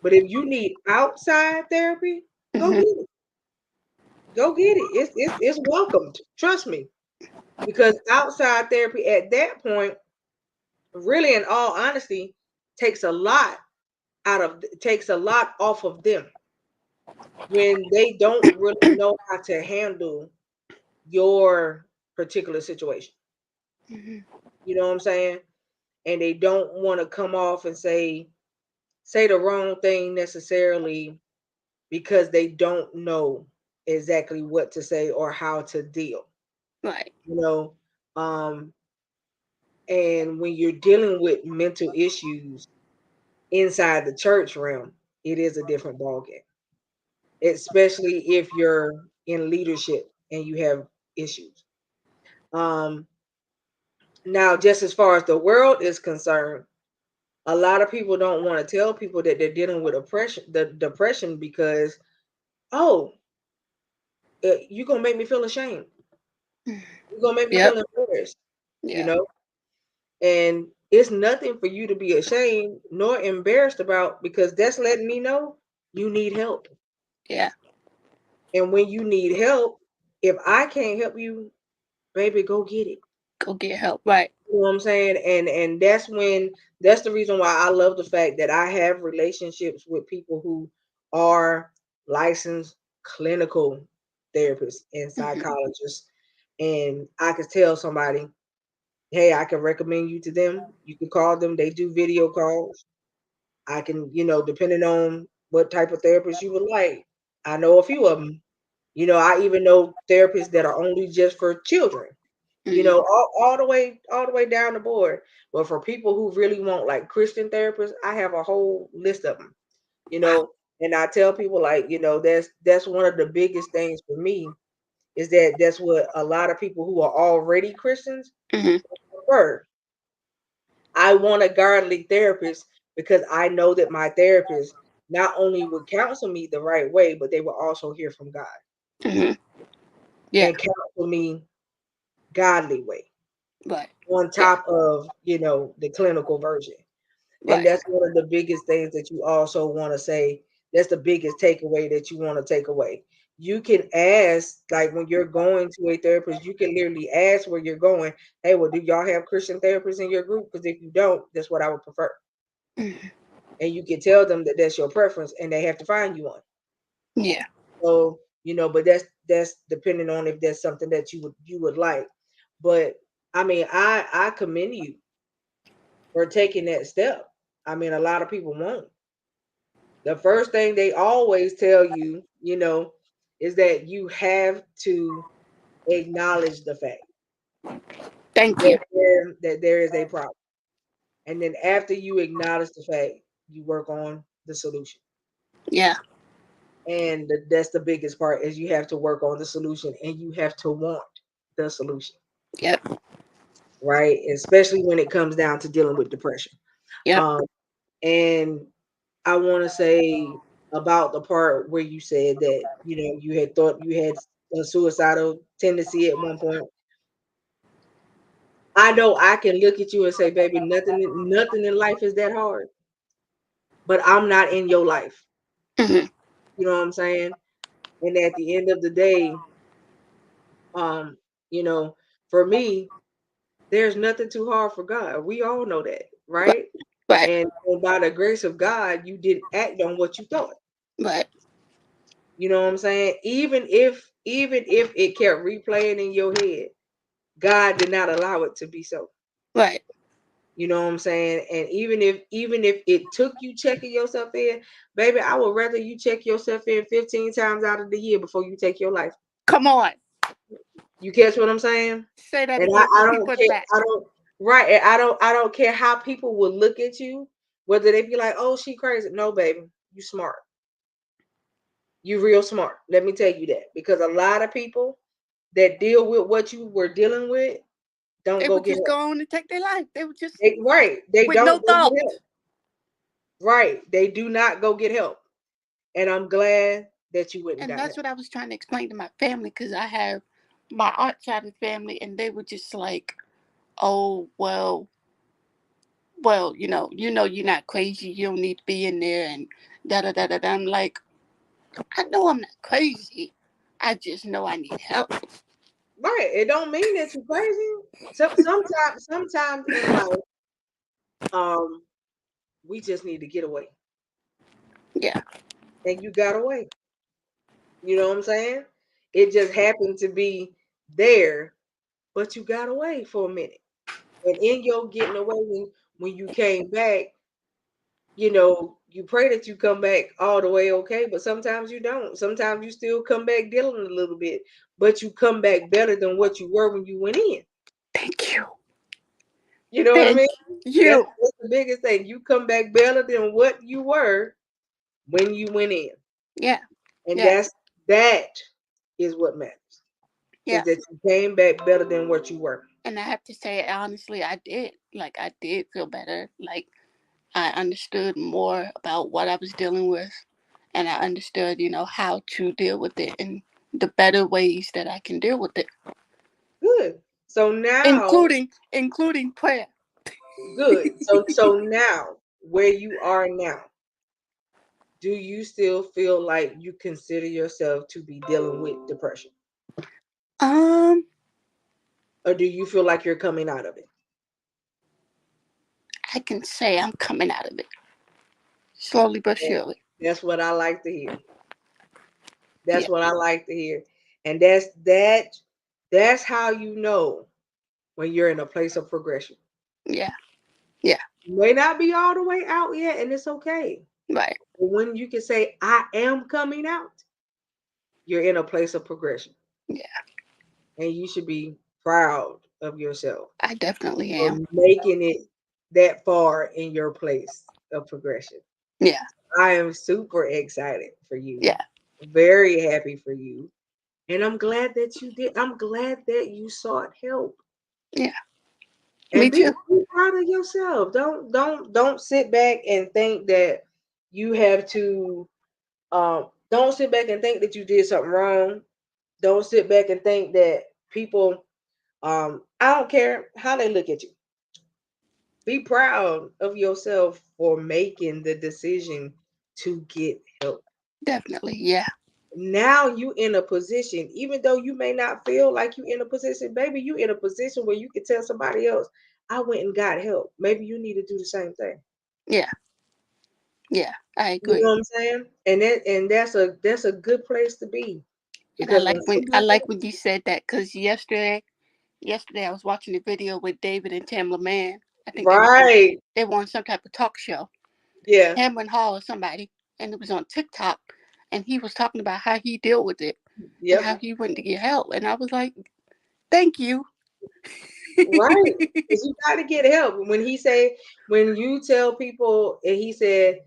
But if you need outside therapy, go Mm-hmm. get it. Go get it. It's welcomed. Trust me. Because outside therapy at that point, really in all honesty, takes a lot takes a lot off of them when they don't really know how to handle your particular situation. Mm-hmm. You know what I'm saying? And they don't want to come off and say the wrong thing necessarily because they don't know exactly what to say or how to deal. Right. You know, um, and when you're dealing with mental issues inside the church realm, it is a different ballgame, especially if you're in leadership and you have issues. Um, Now, just as far as the world is concerned, a lot of people don't want to tell people that they're dealing with depression because, oh, you're gonna make me feel ashamed. You're gonna make me Yep. feel embarrassed. You Yeah. know, and it's nothing for you to be ashamed nor embarrassed about, because that's letting me know you need help. Yeah. And when you need help, if I can't help you, baby, go get it. Go get help. Right. You know what I'm saying? And that's the reason why I love the fact that I have relationships with people who are licensed clinical therapists and psychologists. And I could tell somebody, hey, I can recommend you to them. You can call them. They do video calls. I can, depending on what type of therapist you would like. I know a few of them. I even know therapists that are only just for children. All the way down the board. But for people who really want like Christian therapists, I have a whole list of them. And I tell people like, that's one of the biggest things for me is that's what a lot of people who are already Christians prefer. I want a godly therapist because I know that my therapist not only would counsel me the right way, but they will also hear from God and counsel me godly way. Right. On top of, the clinical version. And that's one of the biggest things that you also want to say. That's the biggest takeaway that you want to take away. You can ask, like when you're going to a therapist, you can literally ask where you're going. Hey, well, do y'all have Christian therapists in your group? Because if you don't, that's what I would prefer. And you can tell them that that's your preference, and they have to find you one. Yeah. So but that's depending on if that's something that you would like. But I mean, I commend you for taking that step. I mean, a lot of people won't. The first thing they always tell you, is that you have to acknowledge the fact Thank you. that there is a problem. And then after you acknowledge the fact, you work on the solution. Yeah. And that's the biggest part is you have to work on the solution and you have to want the solution. Yep. Right? Especially when it comes down to dealing with depression. Yep. And I want to say about the part where you said that, you had thought you had a suicidal tendency at one point. I know I can look at you and say, baby, nothing in life is that hard. But I'm not in your life. You know what I'm saying? And at the end of the day, you know, for me, there's nothing too hard for God. We all know that, right? Right. And by the grace of God, you didn't act on what you thought. Right. You know what I'm saying? Even if it kept replaying in your head, God did not allow it to be so. Right. You know what I'm saying? And even if it took you checking yourself in, baby, I would rather you check yourself in 15 times out of the year before you take your life. Come on. You catch what I'm saying? Say that And again I for don't people in care. the back. And I don't care how people will look at you, whether they be like, "Oh, she crazy." No, baby, you smart. You real smart. Let me tell you that, because a lot of people that deal with what you were dealing with don't They go would get just help. go on and take their life. They would just They with no don't go thought. get help. Right. They do not go get help. And I'm glad that you went and And got that's help. what I was trying to explain to my family, because I have my aunt side of the family, and they were just like, "Oh, well, you're not crazy. You don't need to be in there." And da da da da. Da. I'm like, I know I'm not crazy. I just know I need help. Right. It don't mean that you're crazy. Sometimes in life, um, we just need to get away. Yeah. And you got away. You know what I'm saying? It just happened to be there, but you got away for a minute. And in your getting away, when you came back, you pray that you come back all the way okay, but sometimes you don't. Sometimes you still come back dealing a little bit, but you come back better than what you were when you went in. Thank you. You know what I Thank mean? That's, you. that's the biggest thing. You come back better than what you were when you went in. Yeah. And Yeah. that is what matters. Is Yeah. that you came back better than what you were. And I have to say, honestly, I did. Like, I did feel better. Like, I understood more about what I was dealing with, and I understood, how to deal with it and the better ways that I can deal with it, Good. So now, including prayer. good. So now, where you are now, do you still feel like you consider yourself to be dealing with depression? Or do you feel like you're coming out of it? I can say I'm coming out of it slowly but Yeah. surely. That's what I like to hear. Yeah. That's what I like to hear. And that's how you know when you're in a place of progression. Yeah. Yeah. You may not be all the way out yet, and it's okay. Right. But when you can say, I am coming out, you're in a place of progression. Yeah. And you should be proud of yourself I definitely for am. making it that far in your place of progression. Yeah. I am super excited for you. Yeah. Very happy for you. And I'm glad that you did. I'm glad that you sought help. Yeah. And Me too. be proud of yourself. Don't sit back and think that you have to don't sit back and think that you did something wrong. Don't sit back and think that people I don't care how they look at you. Be proud of yourself for making the decision to get help. Definitely. Yeah. Now you in a position, even though you may not feel like you in a position, baby, you in a position where you can tell somebody else, I went and got help. Maybe you need to do the same thing. Yeah. Yeah. I You agree. know what I'm saying? And that's a good place to be. And I Because like when when I somebody like else, when you said that because yesterday I was watching a video with David and Tamla Mann. I think right. they were on some type of talk show. Yeah. Cameron Hall or somebody, and it was on TikTok, and he was talking about how he dealt with it and Yep. how he went to get help, and I was like, "Thank you." Right. Because you got to get help. When you tell people, and he said,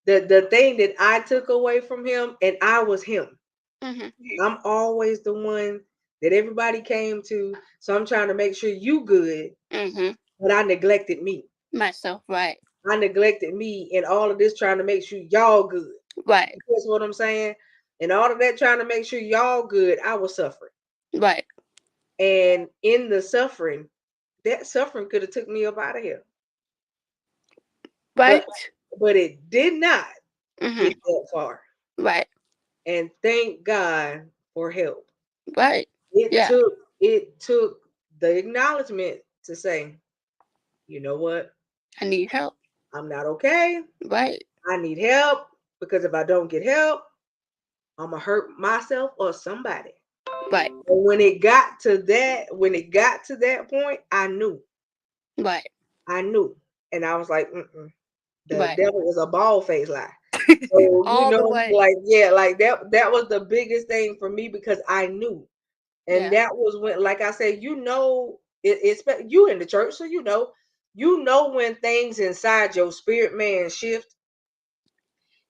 the thing that I took away from him, and I was him. Mhm. I'm always the one that everybody came to. So I'm trying to make sure you good, Mhm. but I neglected me. Myself, right, I neglected me in all of this trying to make sure y'all good. right, That's what I'm saying. And all of that trying to make sure y'all good, I was suffering. right, And in the suffering, that suffering could have took me up out of here. But right. but it did not Mhm. get that far. Right, And thank God for help. right. It Yeah, took it took the acknowledgement to say, you know what? I need help. I'm not okay. Right, I need help because if I don't get help, I'm gonna hurt myself or somebody. right, And when it got to that point, I knew. right, I knew. And I was like, the right. devil is a bald faced lie. So, All the way. like, yeah, like that was the biggest thing for me because I knew. And Yeah. that was when, like I said, it's you in the church, so you know when things inside your spirit man shift.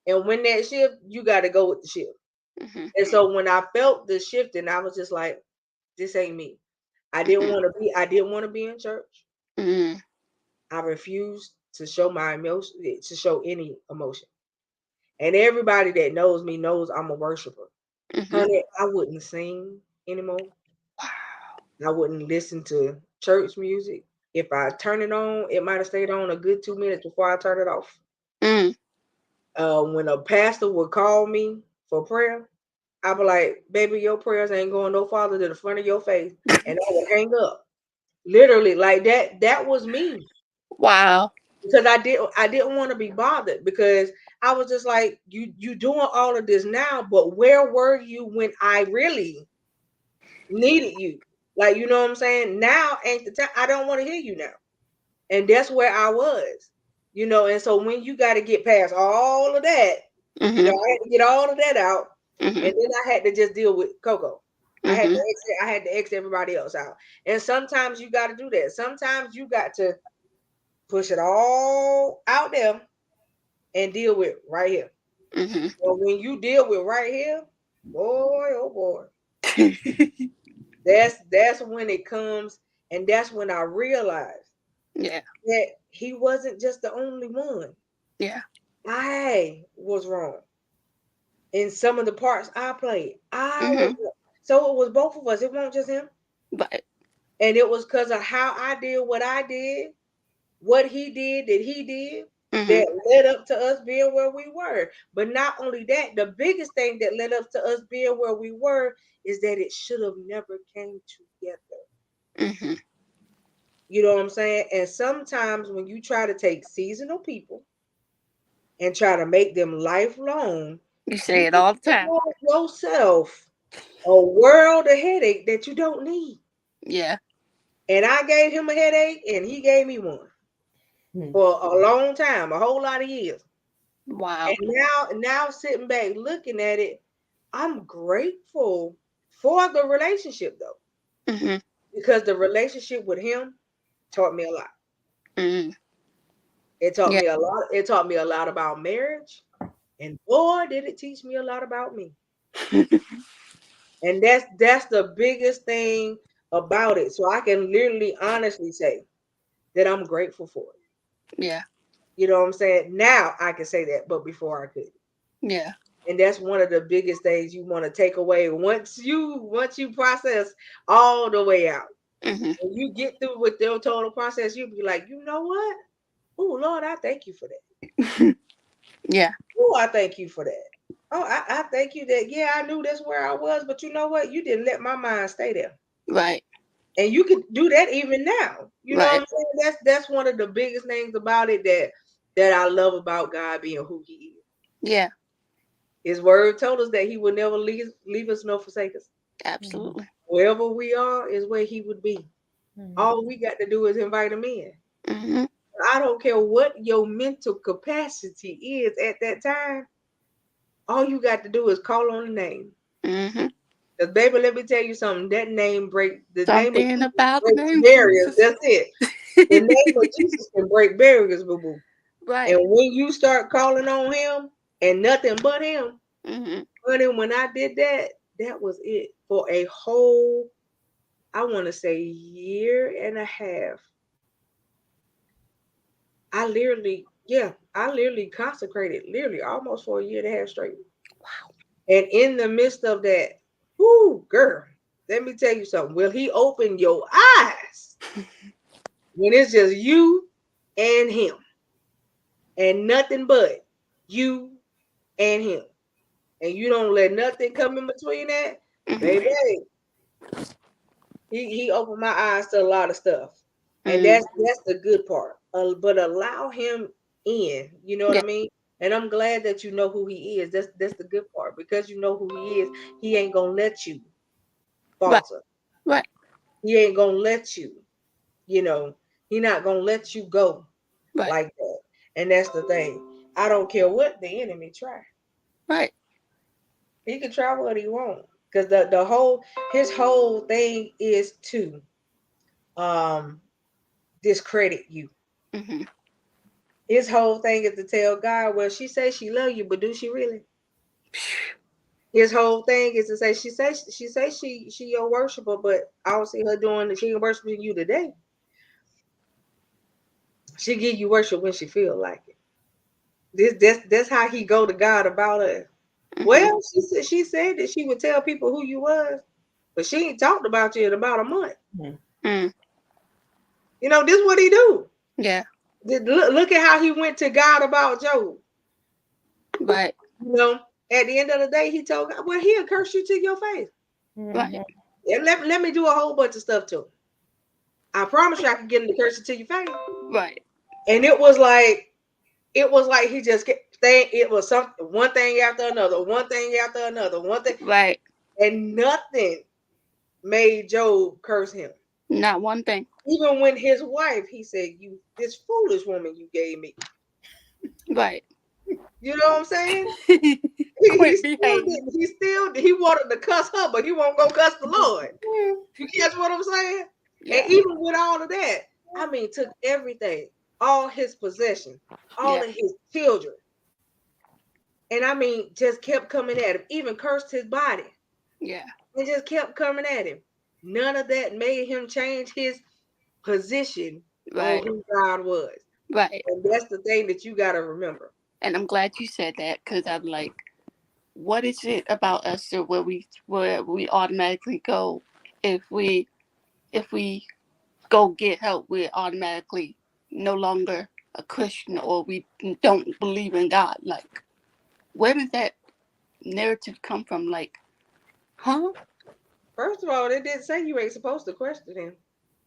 And when that shift, you got to go with the shift. Mhm. And so when I felt the shift, and I was just like, this ain't me. Mhm. I didn't want to be in church. Mhm. I refused to show my emotion, to show any emotion. And everybody that knows me knows I'm a worshiper. Mhm. Honey, I wouldn't sing anymore. Wow. I wouldn't listen to church music. If I turn it on, it might have stayed on a good 2 minutes before I turn it off. Mm. When a pastor would call me for prayer, I'd be like, baby, your prayers ain't going no farther than the front of your face. And I would hang up. Literally, like that. That was me. Wow. Because I didn't want to be bothered because I was just like, you doing all of this now, but where were you when I really needed you? Like, you know what I'm saying? Now ain't the time. I don't want to hear you now. And that's where I was, and so when you got to get past all of that, Mhm. I had to get all of that out, and Mhm. then I had to just deal with Coco. Mhm. I had to exit everybody else out. And sometimes you got to do that. Sometimes you got to push it all out there and deal with right here. Mhm. And when you deal with right here, boy, oh boy, that's when it comes, and that's when I realized Yeah. that he wasn't just the only one. Yeah. I was wrong in some of the parts I played. I was Mhm. so it was both of us. It wasn't just him, But and it was because of how I did what I did, what he did that he did. that led up to us being where we were. But not only that, the biggest thing that led up to us being where we were is that it should have never came together. You know what I'm saying? And sometimes when you try to take seasonal people and try to make them lifelong, You say it all the time. Yourself a world of headache that you don't need. Yeah. And I gave him a headache and he gave me one for a long time, a whole lot of years. Wow. And now sitting back looking at it, I'm grateful for the relationship though. Because the relationship with him taught me a lot. It taught me a lot. It taught me a lot about marriage. And boy, did it teach me a lot about me. And that's the biggest thing about it. So I can literally honestly say that I'm grateful for it. Yeah. You know what I'm saying? Now I can say that, but before I couldn't. Yeah. And that's one of the biggest things you want to take away once you process all the way out. When you get through with your total process, you'll be like, you know what? Oh Lord, I thank you for that. Yeah. Oh, I thank you for that. Oh, I thank you that, yeah, I knew that's where I was, but you know what? You didn't let my mind stay there. Right. And you can do that even now. You know Right. what I'm saying? That's one of the biggest things about it that I love about God being who he is. Yeah. His word told us that he would never leave us nor forsake us. Absolutely. Wherever we are is where he would be. All we got to do is invite him in. I don't care what your mental capacity is at that time. All you got to do is call on the name. Because baby, let me tell you something. That name breaks something about the name barriers. Jesus. That's it. The name of Jesus can break barriers, boo boo. Right. And when you start calling on him and nothing but him, honey, when I did that, that was it for a whole, I want to say, year and a half. I literally consecrated almost for a year and a half straight. Wow. And in the midst of that, whoo, girl, let me tell you something. Will he open your eyes when it's just you and him and nothing but you and him, and you don't let nothing come in between that, baby? He opened my eyes to a lot of stuff, and that's the good part. But allow him in. You know what I mean? And I'm glad that you know who he is. That's the good part, because you know who he is. He ain't gonna let you falter. Right. He ain't gonna let you. You know, he not gonna let you go like that. And that's the thing. I don't care what the enemy try. Right. He can try what he wants, because his whole thing is to discredit you. His whole thing is to tell God, well, she says she love you, but do she really? His whole thing is to say she your worshiper, but I don't see her doing. She ain't worshiping you today. She give you worship when she feel like it. That's how he go to God about it. Well, she said that she would tell people who you was, but she ain't talked about you in about a month. You know, this is what he do. Yeah. Look at how he went to God about Job. Right. You know, at the end of the day, he told God, well, he'll curse you to your face. Right. And let me do a whole bunch of stuff to him. I promise you I can get him to curse it to your face. Right. And it was like he just kept saying it was something, one thing after another, one thing after another, one thing. Right. And nothing made Job curse him. Not one thing. Even when his wife, he said, you, this foolish woman you gave me. Right. You know what I'm saying? Quit he wanted to cuss her, but he won't go cuss the Lord. You catch what I'm saying? Yeah. And even with all of that, I mean, took everything, all his possessions, all of his children. And I mean, just kept coming at him, even cursed his body. Yeah. And just kept coming at him. None of that made him change his position on who God was. Right. And that's the thing that you got to remember. And I'm glad you said that, because I'm like, what is it about Esther where we automatically go, if we go get help, we automatically no longer a Christian or we don't believe in God. Like, where does that narrative come from? Like, huh? First of all, they didn't say you ain't supposed to question him.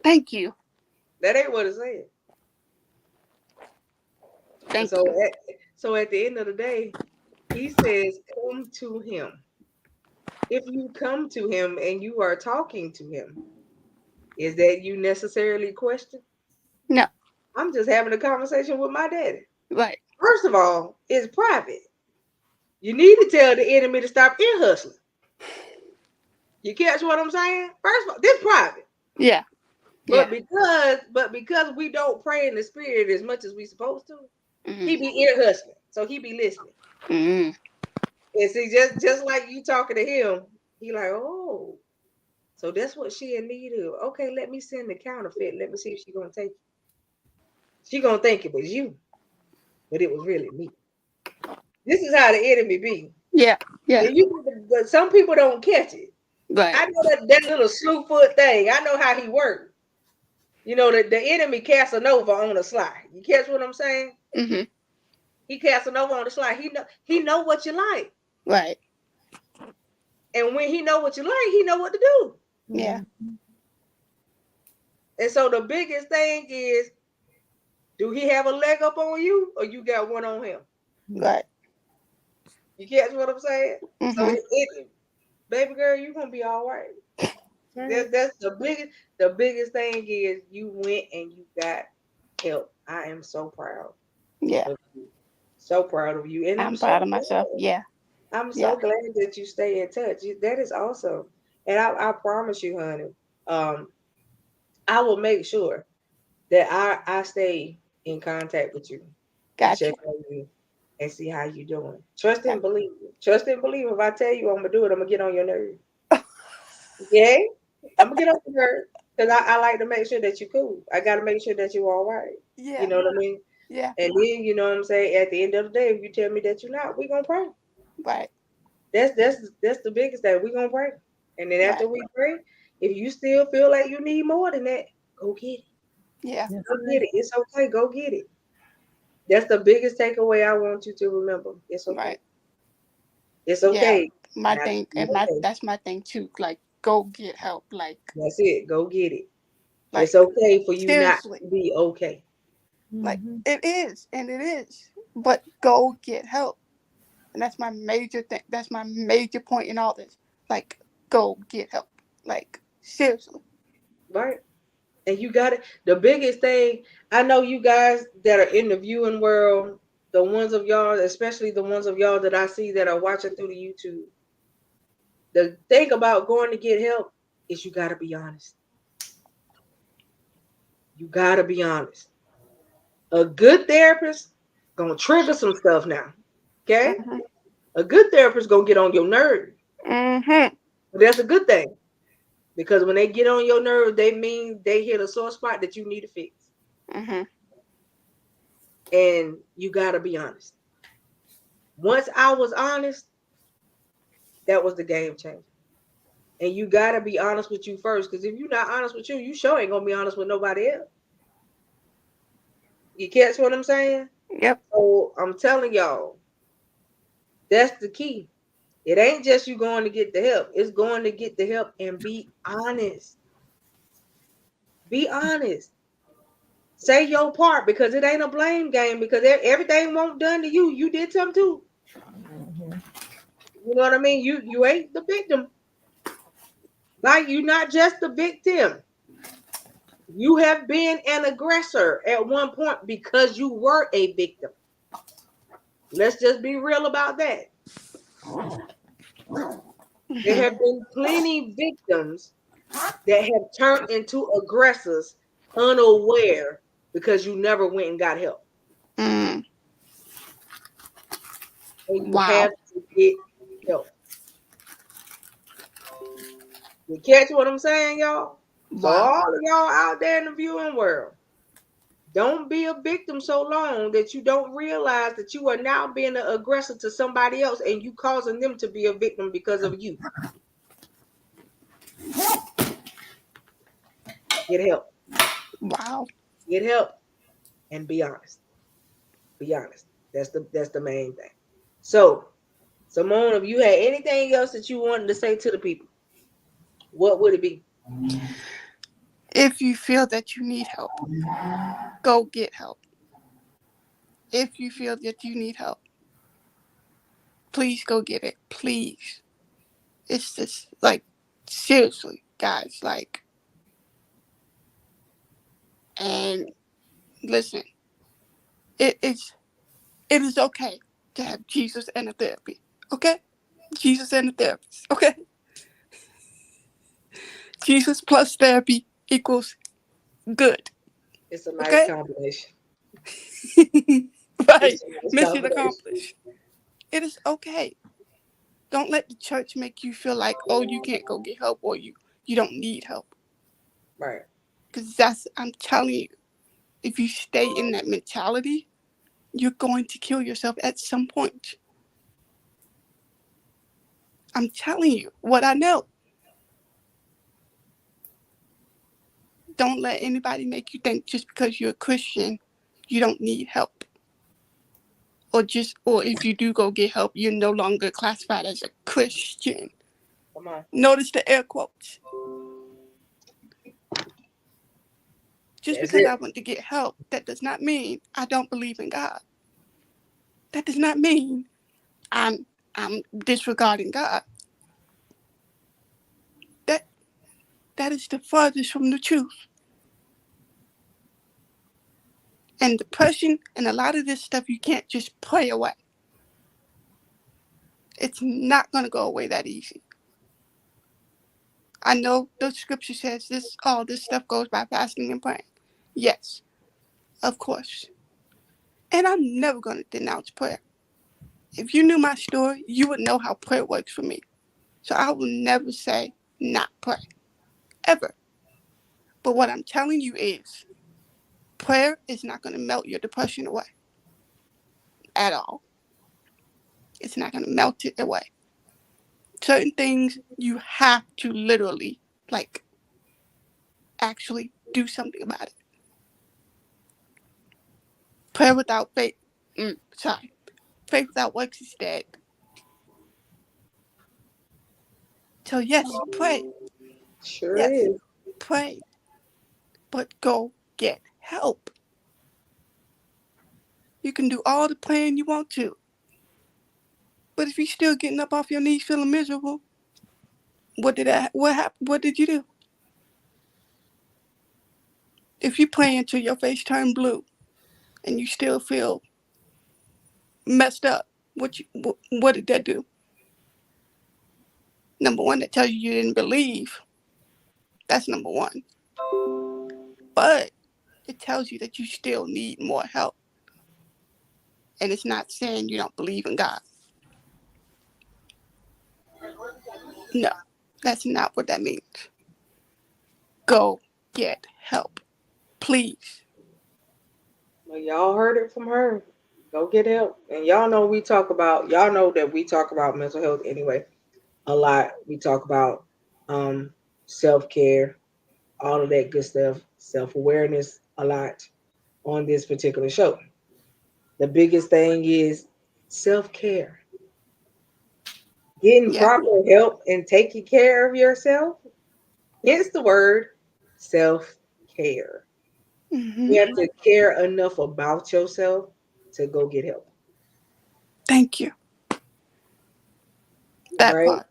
Thank you. That ain't what it said. Thank So you. at the end of the day, he says, come to him. If you come to him and you are talking to him, is that you necessarily question? No. I'm just having a conversation with my daddy. Right. First of all, it's private. You need to tell the enemy to stop ear hustling. You catch what I'm saying? First of all, this private. Yeah. But Yeah. because we don't pray in the spirit as much as we supposed to, Mm-hmm. he be ear hustling. So he be listening. Mm-hmm. And see, just like you talking to him, he like, oh, so that's what she in need of. Okay, let me send the counterfeit. Let me see if she gonna take it. She gonna think it was you, but it was really me. This is how the enemy be. Yeah. Yeah. But some people don't catch it. Right. I know that little slew foot thing. I know how he works. You know, the enemy Casanova on the sly. You catch what I'm saying? Mm-hmm. He Casanova on the sly. He know what you like. Right. And when he know what you like, he know what to do. Yeah. And so the biggest thing is, do he have a leg up on you or you got one on him? Right. You catch what I'm saying? Mm-hmm. So baby girl, you're gonna be all right. That's the biggest thing is you went and you got help. I am so proud. Yeah. Of you. So proud of you. And I'm proud of myself. Yeah. I'm so glad that you stay in touch. That is awesome. And I promise you, honey, I will make sure that I stay in contact with you. Gotcha. Check on you and see how you doing. Trust and believe. Trust and believe. If I tell you I'm gonna do it, I'm gonna get on your nerves. Yeah, I'm gonna get on your nerves because I like to make sure that you're cool. I gotta make sure that you're all right. Yeah. You know what I mean? Yeah. And then you know what I'm saying. At the end of the day, if you tell me that you're not, we gonna pray. Right. That's the biggest thing. We gonna pray. And then after Right. we pray, if you still feel like you need more than that, go get it. Yeah. Go get it. It's okay. Go get it. That's the biggest takeaway I want you to remember. It's okay. Right. It's okay. Yeah. My Not thing, to be and okay. that's my thing too. Like, go get help. Like, That's it. Go get it. like It's okay for you not seriously. to be okay. Like, it is, and it is. But go get help. And that's my major thing. That's my major point in all this. Like, go get help. Like, seriously. Right? And you got it. The biggest thing, I know you guys that are in the viewing world, the ones of y'all, especially the ones of y'all that I see that are watching through the YouTube. The thing about going to get help is you got to be honest. You got to be honest. A good therapist gonna trigger some stuff now. Okay? Mm-hmm. A good therapist gonna get on your nerve. Mm-hmm. But that's a good thing. Because when they get on your nerve, they mean they hit a sore spot that you need to fix. Mm-hmm. And you gotta be honest. Once I was honest, that was the game changer. And you gotta be honest with you first. Because if you're not honest with you, you sure ain't gonna be honest with nobody else. You catch what I'm saying? Yep. So I'm telling y'all, that's the key. It ain't just you going to get the help. It's going to get the help and be honest. Be honest. Say your part because it ain't a blame game because everything won't done to you. You did something too. You know what I mean? You ain't the victim. Like you're not just the victim. You have been an aggressor at one point because you were a victim. Let's just be real about that. There have been plenty victims that have turned into aggressors unaware because you never went and got help. Mm. And you Wow. have to get help. You catch what I'm saying, y'all? So Wow. all of y'all out there in the viewing world, don't be a victim so long that you don't realize that you are now being an aggressor to somebody else and you causing them to be a victim because of you. Get help. Wow. Get help and be honest. Be honest. That's the main thing. So, Simone, if you had anything else that you wanted to say to the people, what would it be? If you feel that you need help, go get help. If you feel that you need help, please go get it. Please. It's just like, seriously, guys, like, and listen, it is okay to have Jesus and a therapy. Okay? Jesus and a therapist. Okay? Jesus plus therapy equals good. It's a nice Okay? combination. Right. It's a nice Mission combination. accomplished. It is okay. Don't let the church make you feel like, oh, you can't go get help or you don't need help. Right. Because I'm telling you, if you stay in that mentality, you're going to kill yourself at some point. I'm telling you what I know. Don't let anybody make you think just because you're a Christian, you don't need help. Or if you do go get help, you're no longer classified as a Christian. Come on. Notice the air quotes. Just That's because it. I want to get help, that does not mean I don't believe in God. That does not mean I'm disregarding God. That is the farthest from the truth. And depression and a lot of this stuff you can't just pray away. It's not gonna go away that easy. I know the scripture says all this stuff goes by fasting and praying. Yes, of course. And I'm never gonna denounce prayer. If you knew my story, you would know how prayer works for me. So I will never say not pray. Ever. But what I'm telling you is prayer is not gonna melt your depression away. At all. It's not gonna melt it away. Certain things you have to literally, like, actually do something about it. Prayer without faith, faith without works is dead. So yes, pray. Sure Yes, is. pray. But go get help. You can do all the praying you want to. But if you're still getting up off your knees feeling miserable, what happened? What did you do? If you pray until your face turned blue and you still feel messed up, what did that do? Number one, that tells you didn't believe. That's number one. But it tells you that you still need more help. And it's not saying you don't believe in God. No, that's not what that means. Go get help. Please. Well, y'all heard it from her. Go get help. And y'all know y'all know that we talk about mental health anyway. A lot. We talk about self-care, all of that good stuff, self-awareness a lot on this particular show. The biggest thing is self-care. Getting Yeah. proper help and taking care of yourself. Hence the word self-care. Mm-hmm. You have to care enough about yourself to go get help. Thank you. That Right? part.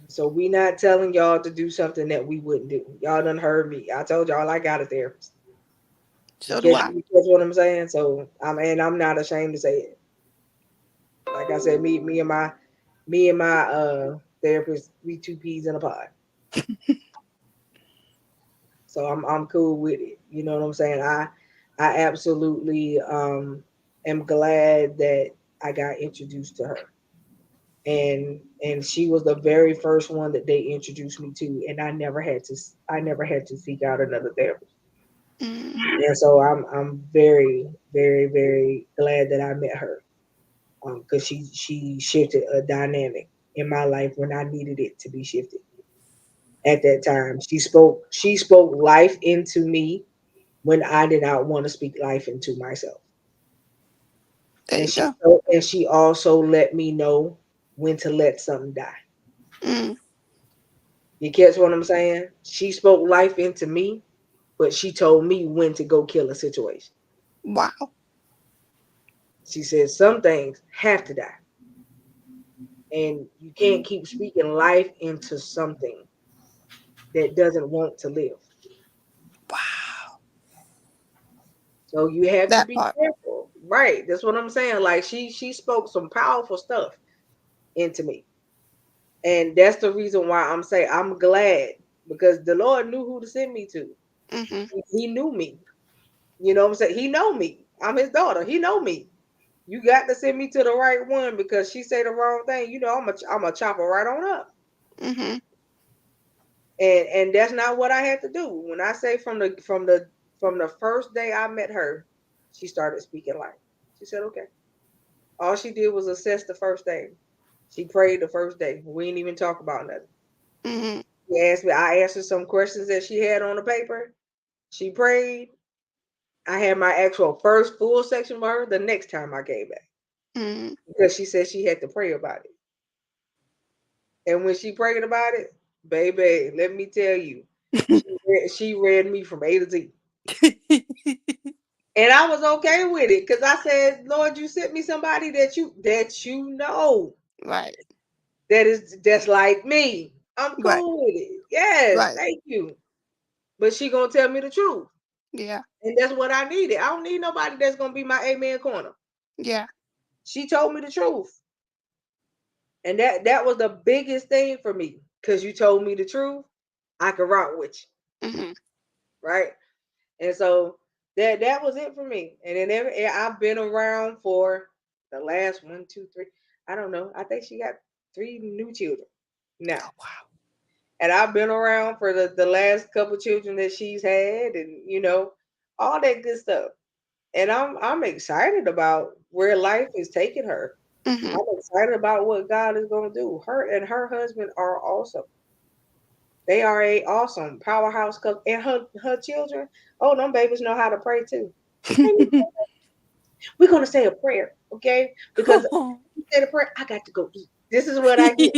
So we not telling y'all to do something that we wouldn't do. Y'all done heard me. I told y'all I got a therapist. So do I. You catch what I'm saying? So I'm not ashamed to say it. Like I said, me and my therapist, we two peas in a pod. So I'm cool with it. You know what I'm saying? I absolutely am glad that I got introduced to her. And she was the very first one that they introduced me to, and I never had to seek out another therapist. Mm. And so I'm very very very glad that I met her, because she shifted a dynamic in my life when I needed it to be shifted at that time. She spoke life into me when I did not want to speak life into myself. There you go. And she also let me know when to let something die. Mm. You catch what I'm saying? She spoke life into me, but she told me when to go kill a situation. Wow. She said some things have to die. And you can't keep speaking life into something that doesn't want to live. Wow. So you have to That be part. careful. Right. That's what I'm saying. Like she spoke some powerful stuff into me. And that's the reason why I'm saying I'm glad because the Lord knew who to send me to. Mm-hmm. He knew me. You know what I'm saying? He know me. I'm his daughter. He know me. You got to send me to the right one because she say the wrong thing. You know, I'm a chopper right on up. Mm-hmm. And that's not what I had to do. When I say from the first day I met her, she started speaking life. She said, okay. All she did was assess the first day. She prayed the first day. We didn't even talk about nothing. Mm-hmm. She asked me, I answered some questions that she had on the paper. She prayed. I had my actual first full section for her the next time I came back. Mm-hmm. Because she said she had to pray about it. And when she prayed about it, baby, let me tell you, she read me from A to Z. And I was okay with it because I said, Lord, you sent me somebody that you know Right. that's like me. I'm Right. cool with it. Yes, Right. thank you. But she gonna tell me the truth. Yeah. And that's what I needed. I don't need nobody that's gonna be my amen corner. Yeah. She told me the truth. And that was the biggest thing for me. Cause you told me the truth, I could rock with you. Mm-hmm. Right. And so that was it for me. And then I've been around for the last 1, 2, 3. I don't know. I think she got 3 new children now. Oh, wow. And I've been around for the last couple children that she's had, and all that good stuff. And I'm excited about where life is taking her. Mm-hmm. I'm excited about what God is going to do. Her and her husband are awesome. They are a awesome powerhouse couple, and her children. Oh, them babies know how to pray too. We're gonna say a prayer, okay? Because you say the prayer, I got to go eat. This is what I get,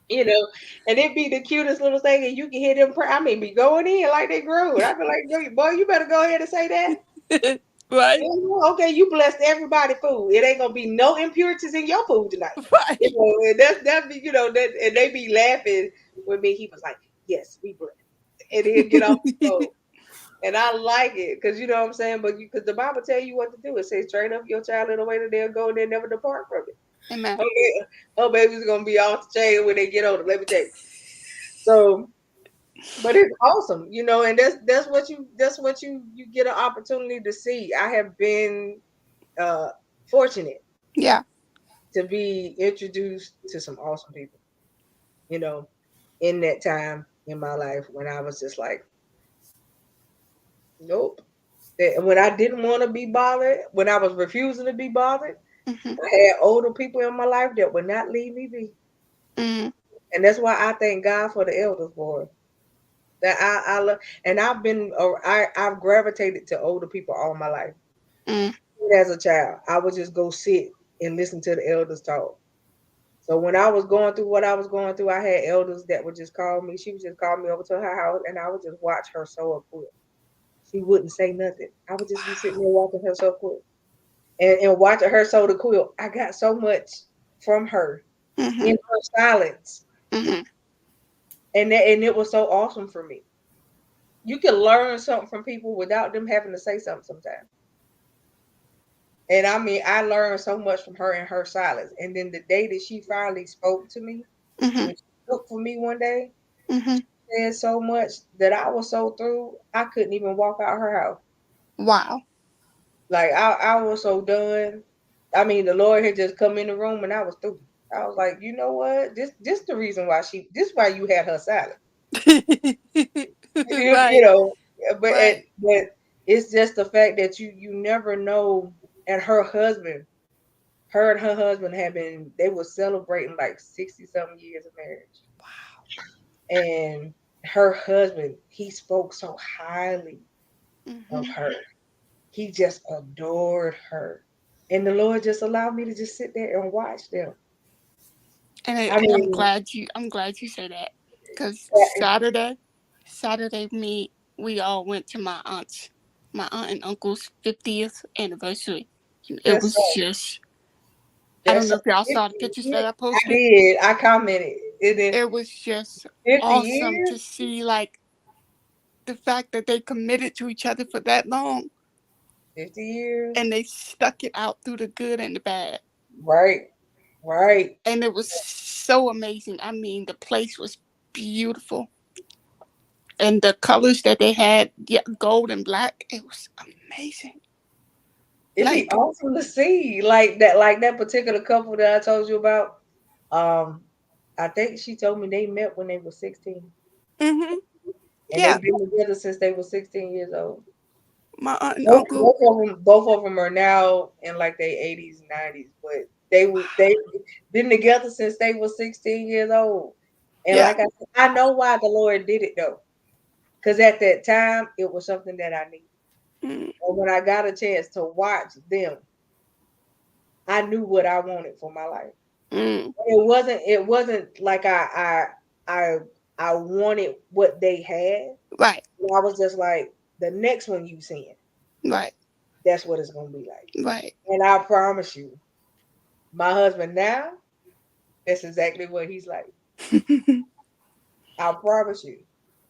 you know. And it be the cutest little thing, and you can hear them pray. I mean, be going in like they grew. And I be like, boy, you better go ahead and say that. Right. Okay, you blessed everybody food. It ain't gonna be no impurities in your food tonight. Right. And that be, that, and they be laughing with me. He was like, yes, we blessed. And he'll get off the phone. And I like it because you know what I'm saying. But because the Bible tell you what to do, it says train up your child in the way that they'll go and they'll never depart from it. Amen. Okay, her baby's gonna be off the chain when they get older. Let me tell you. So, but it's awesome, and that's what you get an opportunity to see. I have been uh fortunate Yeah. to be introduced to some awesome people, you know, in that time in my life when I was just like, nope. And when I didn't want to be bothered, when I was refusing to be bothered, Mm-hmm. I had older people in my life that would not leave me be. Mm-hmm. And that's why I thank God for the elders, boy. That I love, and I've gravitated to older people all my life. Mm-hmm. As a child, I would just go sit and listen to the elders talk. So when I was going through what I was going through, I had elders that would just call me. She would just call me over to her house, and I would just watch her sew a quilt. She wouldn't say nothing. I would just be sitting there watching her sew a quilt. And watching her sew the quilt, I got so much from her Mm-hmm. in her silence, Mm-hmm. and it was so awesome for me. You can learn something from people without them having to say something sometimes. And I mean, I learned so much from her in her silence. And then the day that she finally spoke to me, Mm-hmm. when she cooked for me one day, Mm-hmm. said so much that I was so through, I couldn't even walk out her house. Wow. Like I was so done. I mean, the Lord had just come in the room and I was through. I was like, you know what? This the reason why this why you had her silent. You Right. know, Right. but it's just the fact that you never know. And her and her husband they were celebrating like 60 something years of marriage. And her husband, he spoke so highly of Mm-hmm. her. He just adored her. And the Lord just allowed me to just sit there and watch them. And I I'm mean, glad you say that, because Saturday we all went to my aunt and uncle's 50th anniversary. And it that's was so, just, I don't that's know so, if y'all saw the pictures that I I posted. did. I commented. It was just 50 awesome years. to see, like, the fact that they committed to each other for that long 50 years. and they stuck it out through the good and the bad. Right. And it was so amazing. I mean, the place was beautiful. And the colors that they had, gold and black, it was amazing. It'd be Like, awesome to see like that particular couple that I told you about. I think she told me they met when they were 16. mm-hmm, And yeah, they've been together since they were 16 years old. my aunt and Both, uncle. both of them are now in like their 80s and 90s, but they've been together since they were 16 years old. And Yeah, like I said, I know why the Lord did it though. Because at that time it was something that I needed. mm, And when I got a chance to watch them, I knew what I wanted for my life. mm, It wasn't like I I wanted what they had. right, I was just like, the next one you seeing, right, that's what it's gonna be like. right. And I promise you, my husband now, that's exactly what he's like. I promise you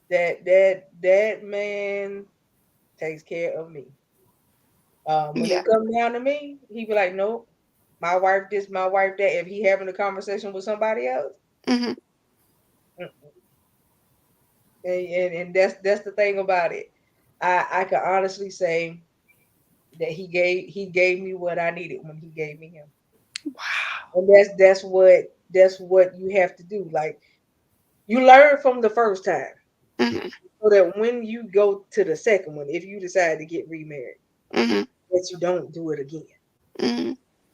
that man takes care of me. When Yeah. it comes down to me, he be like, nope, my wife this, my wife that. If he having a conversation with somebody else, Mm-hmm. and that's the thing about it. I can honestly say that he gave me what I needed when he gave me him. Wow. And that's what you have to do. Like, you learn from the first time. Mm-hmm. So that when you go to the second one, if you decide to get remarried, Mm-hmm. that you don't do it again. Mm-hmm.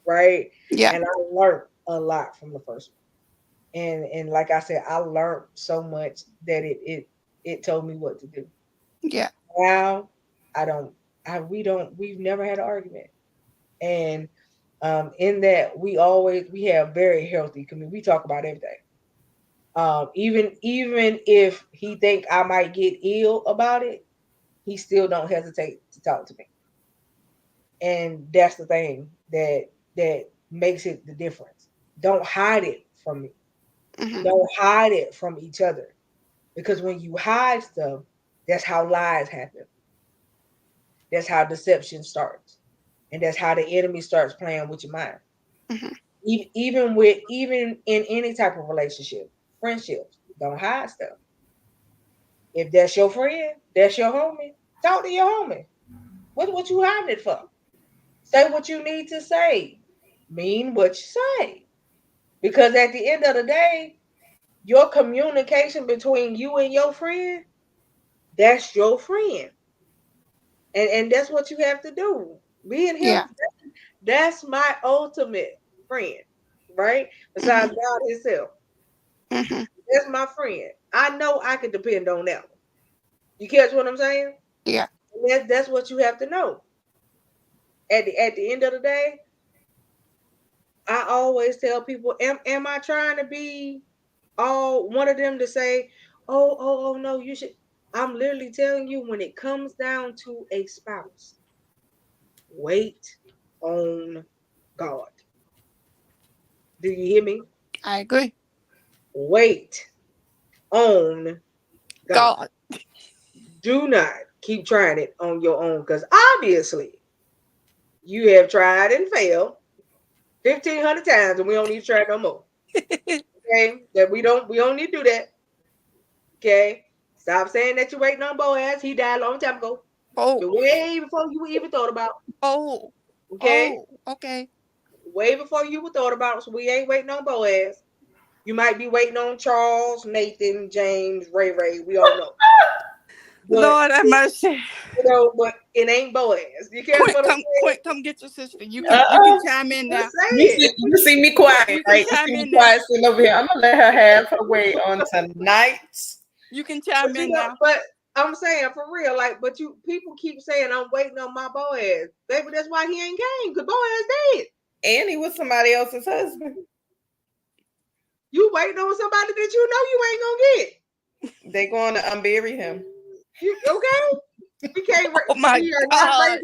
Right. Yeah. And I learned a lot from the first one. And like I said, I learned so much that it told me what to do. Yeah. Now I don't we've never had an argument. And in that we have very healthy community. We talk about everything. Even if he think I might get ill about it, he still don't hesitate to talk to me. And that's the thing that makes it the difference. Don't hide it from me. Mm-hmm. Don't hide it from each other. Because when you hide stuff, that's how lies happen. That's how deception starts. And that's how the enemy starts playing with your mind. Mm-hmm. Even in any type of relationship, friendships, don't hide stuff. If that's your friend, that's your homie, talk to your homie. What you hiding it for? Say what you need to say. Mean what you say. Because at the end of the day, your communication between you and your friend, that's your friend. And that's what you have to do. Me and him, Yeah. that's my ultimate friend, right? Besides Mm-hmm. God himself. Mm-hmm. That's my friend. I know I can depend on that one. You catch what I'm saying? Yeah. And that's what you have to know. At the end of the day, I always tell people, am I trying to be all one of them to say, oh no, you should. I'm literally telling you, when it comes down to a spouse, wait on God. Do you hear me? I agree. Wait on God. God. Do not keep trying it on your own, because obviously you have tried and failed 1,500 times, and we don't need to try no more. Okay, that we don't need to do that. Okay, stop saying that you're waiting on Boaz. He died a long time ago, Oh. way before you even thought about. Oh. Okay, Oh. Okay. way before you were thought about. So we ain't waiting on Boaz. You might be waiting on Charles, Nathan, James, Ray. We all know, but Lord have mercy. but it ain't Boaz. You catch what I'm saying? Quint, come get your sister. You can chime in now. Just saying. You see me quiet, You can right? You chime see me in now. quiet sitting over here. I'm gonna let her have her way on tonight. You can chime in now. But I'm saying for real, like, but people keep saying I'm waiting on my Boaz. Baby, that's why he ain't came, because Boaz dead. And he was somebody else's husband. You waiting on somebody that you know you ain't gonna get. They going to unbury him. You okay? We can't. Oh my God.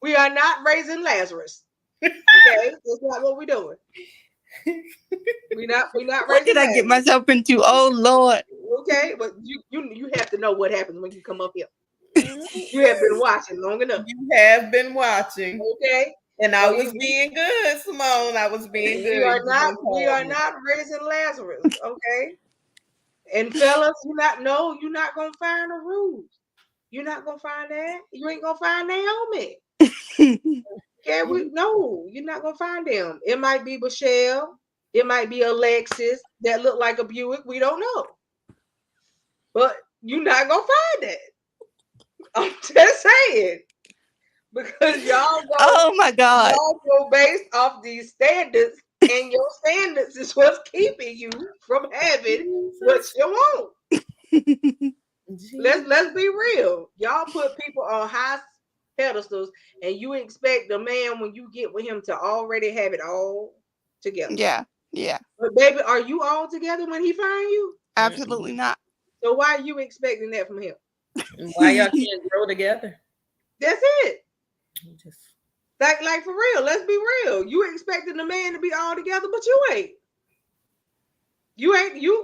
We are not raising Lazarus. Okay, that's not what we're doing. We're not What raising did I get Lazarus. myself into? Oh Lord. Okay, but you have to know what happens when you come up here. You have been watching long enough. You have been watching. Okay. And I was being good, Simone. I was being good. We are not raising Lazarus, okay? And fellas, you're not gonna find the rules. You're not gonna find that. You ain't gonna find Naomi. Okay, you're not gonna find them. It might be Michelle, it might be Alexis that look like a Buick. We don't know. But you're not gonna find that. I'm just saying. Because y'all go, oh my God. Y'all go based off these standards, and your standards is what's keeping you from having what you want. Let's be real. Y'all put people on high pedestals, and you expect the man when you get with him to already have it all together. Yeah. But baby, are you all together when he find you? Absolutely not. So why are you expecting that from him? Why y'all can't grow together? That's it. Like for real, let's be real. You expecting the man to be all together, but you ain't. You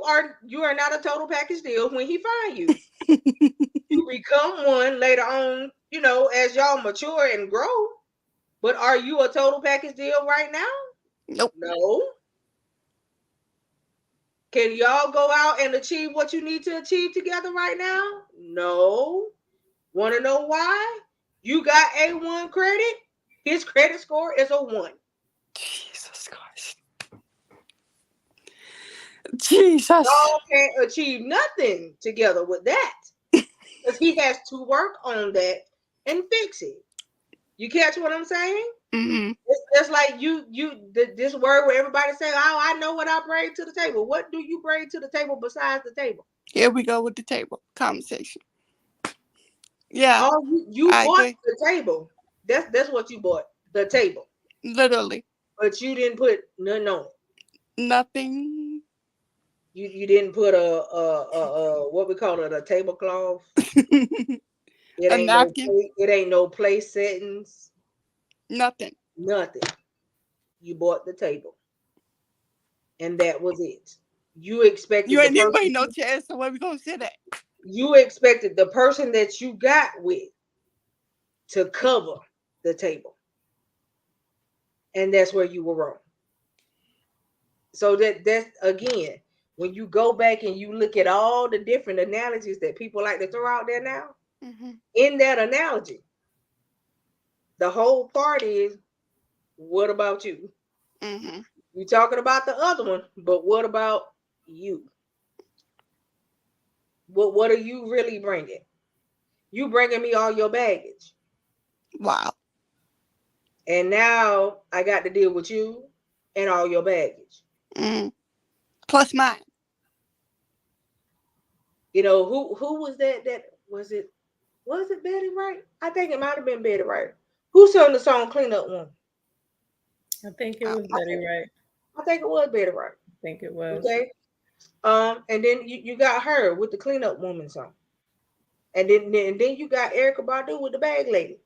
are not a total package deal when he find you. You become one later on, as y'all mature and grow. But are you a total package deal right now? Nope. No. Can y'all go out and achieve what you need to achieve together right now? No. Want to know why? You got A1 credit. His credit score is a 1. Jesus Christ. Jesus. Y'all can't achieve nothing together with that. Because he has to work on that and fix it. You catch what I'm saying? Mm-hmm. It's just like this word where everybody say, "Oh, I know what I bring to the table." What do you bring to the table besides the table? Here we go with the table conversation. Yeah. Oh, you bought the table. That's what you bought. The table. Literally. But you didn't put none on it. Nothing. You didn't put a what we call it, a tablecloth. A napkin. It ain't no place settings. Nothing. You bought the table, and that was it. You expected you ain't even no chance. So where we gonna sit at? You expected the person that you got with to cover the table, and that's where you were wrong. So that's again, when you go back and you look at all the different analogies that people like to throw out there now, in that analogy, the whole part is, what about you? You're talking about the other one, but what about you? What are you really bringing? You bringing me all your baggage. Wow. And now I got to deal with you and all your baggage. Plus mine. Who was that? Was it Betty Wright? I think it might have been Betty Wright. Who sung the song "Clean Up Woman"? I think it was Betty Wright. I think it was Betty Wright. I think it was. Okay. And then you got her with the "Clean Up Woman" song. And then you got Erykah Badu with the Bag Lady.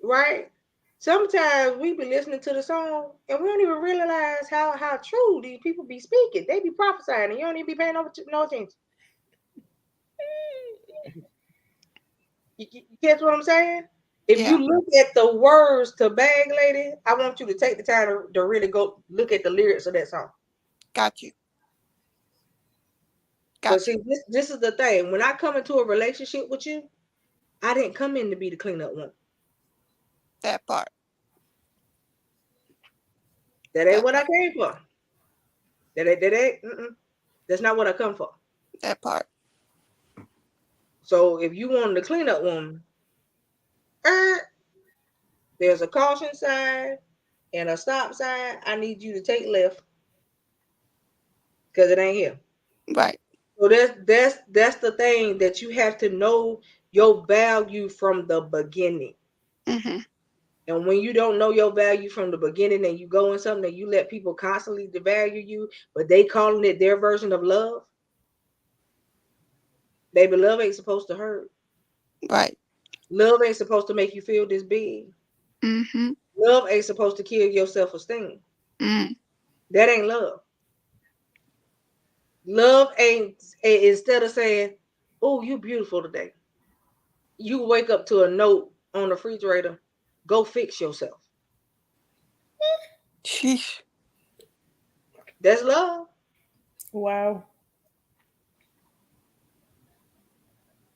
Right? Sometimes we be listening to the song and we don't even realize how true these people be speaking. They be prophesying and you don't even be paying no attention. You catch what I'm saying? If you look at the words to Bag Lady, I want you to take the time to really go look at the lyrics of that song. Got you. But see, this is the thing. When I come into a relationship with you, I didn't come in to be the cleanup woman. That part. That ain't what I came for. That ain't. That's not what I come for. That part. So if you want the cleanup woman, there's a caution sign and a stop sign. I need you to take left because it ain't here. Right. So that's the thing, that you have to know your value from the beginning. Mm-hmm. And when you don't know your value from the beginning and you go in something and you let people constantly devalue you, but they calling it their version of love, baby, love ain't supposed to hurt. Right. Love ain't supposed to make you feel this big. Mm-hmm. Love ain't supposed to kill your self-esteem. Mm. That ain't love. Love ain't, instead of saying, "Oh, you beautiful today," you wake up to a note on the refrigerator, "Go fix yourself." Sheesh. That's love. Wow.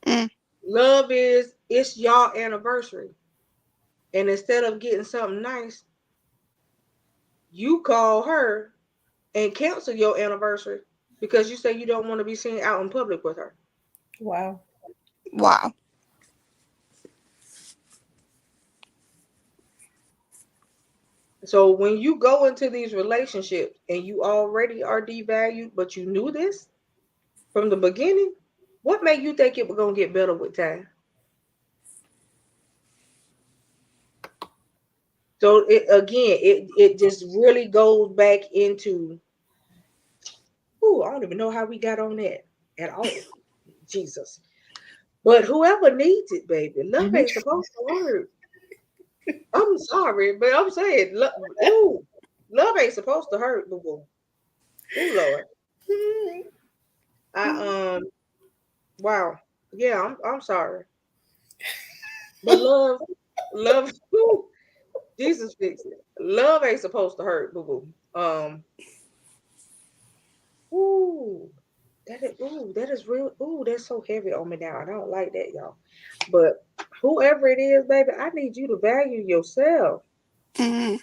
Mm. Love is, it's y'all anniversary. And instead of getting something nice, you call her and cancel your anniversary because you say you don't want to be seen out in public with her. Wow. Wow. So when you go into these relationships and you already are devalued, but you knew this from the beginning, what made you think it was going to get better with time? So it just really goes back into, I don't even know how we got on that at all. Jesus. But whoever needs it, baby, love ain't supposed to hurt. I'm sorry, but I'm saying, love ain't supposed to hurt, boo boo. Oh Lord. I wow. Yeah, I'm sorry. But love, Jesus fix it. Love ain't supposed to hurt, boo boo. Ooh, that is real. Ooh, that's so heavy on me now. I don't like that, y'all. But whoever it is, baby, I need you to value yourself Mm.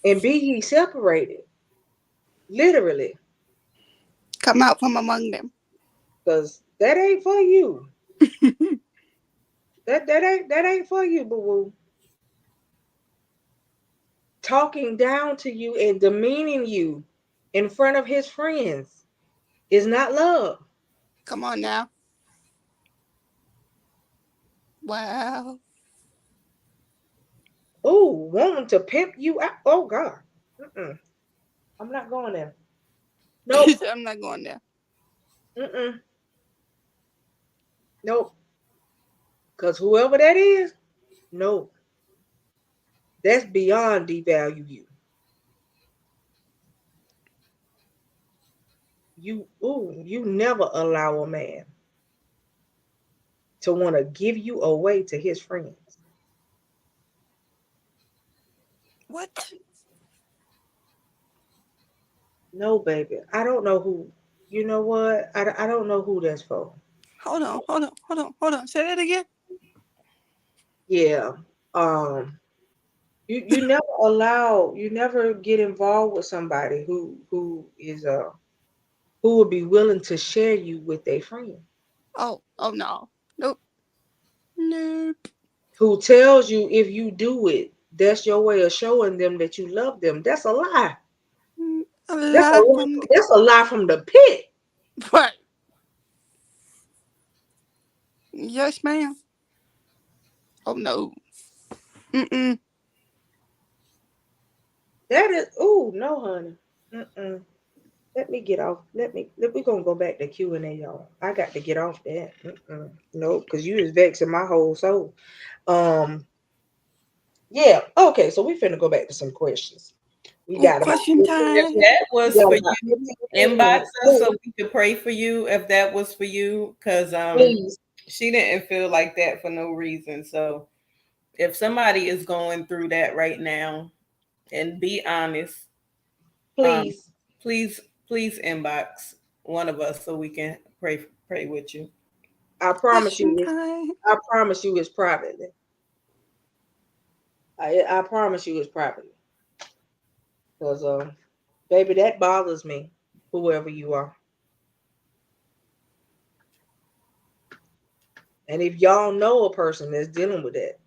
and be ye separated, literally, Come out from among them. because that ain't for you. That ain't for you, boo boo. Talking down to you and demeaning you in front of his friends is not love. Come on now. Wow. Oh, wanting to pimp you out. Oh God. Mm-mm. I'm not going there. Nope. I'm not going there. Mm-mm. Nope. Because whoever that is, no. That's beyond devalue you. You never allow a man to want to give you away to his friends. What? No, baby. I don't know who. You know what? I don't know who that's for. Hold on. Say that again. Yeah. Um. You never get involved with somebody who is who would be willing to share you with their friend. Oh no. Nope. Nope. Who tells you if you do it, that's your way of showing them that you love them. That's a lie. A lie from the That's a lie from the pit. right. Yes, ma'am. Oh no. Mm-mm. That is, no, honey. Mm-mm. Let me get off. We're gonna go back to Q&A, y'all. I got to get off that. Mm-mm. No, because you is vexing my whole soul. Um, yeah, okay, so we finna go back to some questions. We Oh, got about question If time. that we was got for about you, 15 inbox minutes. us so we could pray for you. If that was for you, because Please, she didn't feel like that for no reason. So if somebody is going through that right now, and be honest, um, please. please inbox one of us so we can pray with you. I promise Question you. time. I promise you, it's privately. I promise you, it's privately. Because baby, that bothers me. Whoever you are, and if y'all know a person that's dealing with that,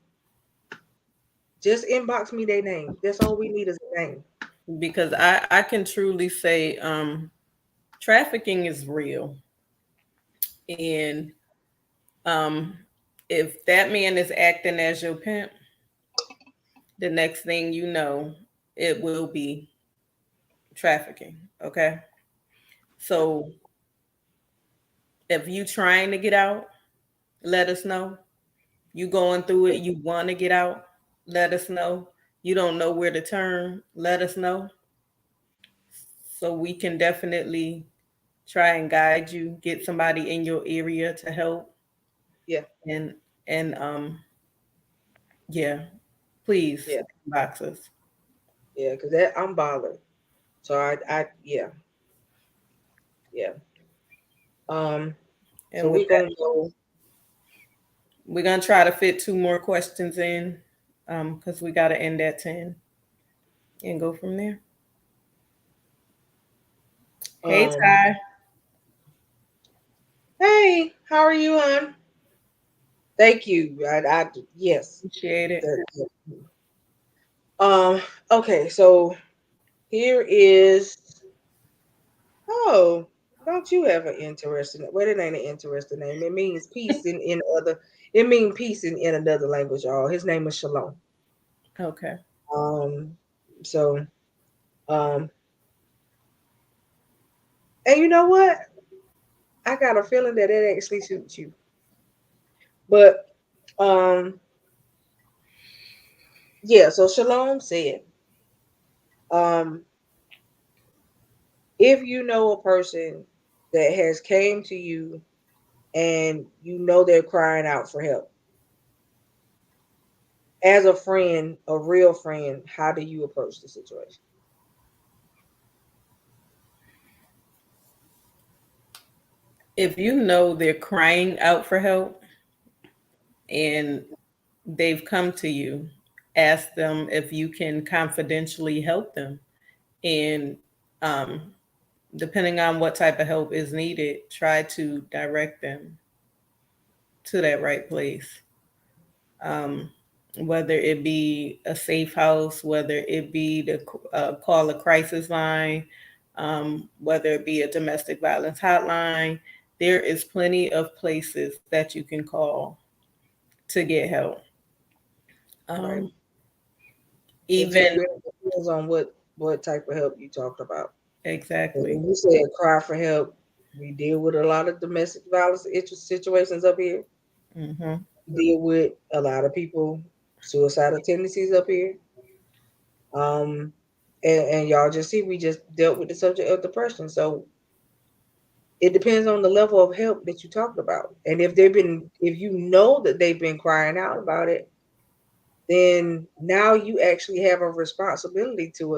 just inbox me their name. That's all we need is a name. Because I can truly say trafficking is real. And if that man is acting as your pimp, the next thing you know, it will be trafficking. Okay. So if you trying to get out, let us know. You going through it, you want to get out, let us know. You don't know where to turn, let us know. So we can definitely try and guide you, get somebody in your area to help. Yeah. And yeah, please Yeah. box us. Yeah. Because that I'm bothered. So yeah. Yeah. So And with we're that, gonna go. we're gonna try to fit two more questions in, because we gotta end at 10 and go from there. Hey Um. Ty, Hey, how are you, hon? Thank you. I yes. appreciate it. Yeah. Okay, so here is. Oh, don't you have an interesting? Well, it ain't an interesting name. It means peace in other. It means peace in another language, y'all. His name is Shalom. Okay. Um. So. Um. And you know what? I got a feeling that it actually suits you. But. Um. Yeah. So Shalom said. Um. If you know a person that has came to you and you know they're crying out for help, as a friend, a real friend, how do you approach the situation? If you know they're crying out for help and they've come to you, ask them if you can confidentially help them. And um, depending on what type of help is needed, try to direct them to that right place. Um, whether it be a safe house, whether it be to call a crisis line, whether it be a domestic violence hotline, there is plenty of places that you can call to get help. Right. Um, It just even really depends on what type of help you talked about. exactly. When you said cry for help, we deal with a lot of domestic violence situations up here. Hmm. We deal with a lot of people suicidal tendencies up here. Um, and y'all just see we just dealt with the subject of depression. So it depends on the level of help that you talked about. And if you know that they've been crying out about it, then now you actually have a responsibility to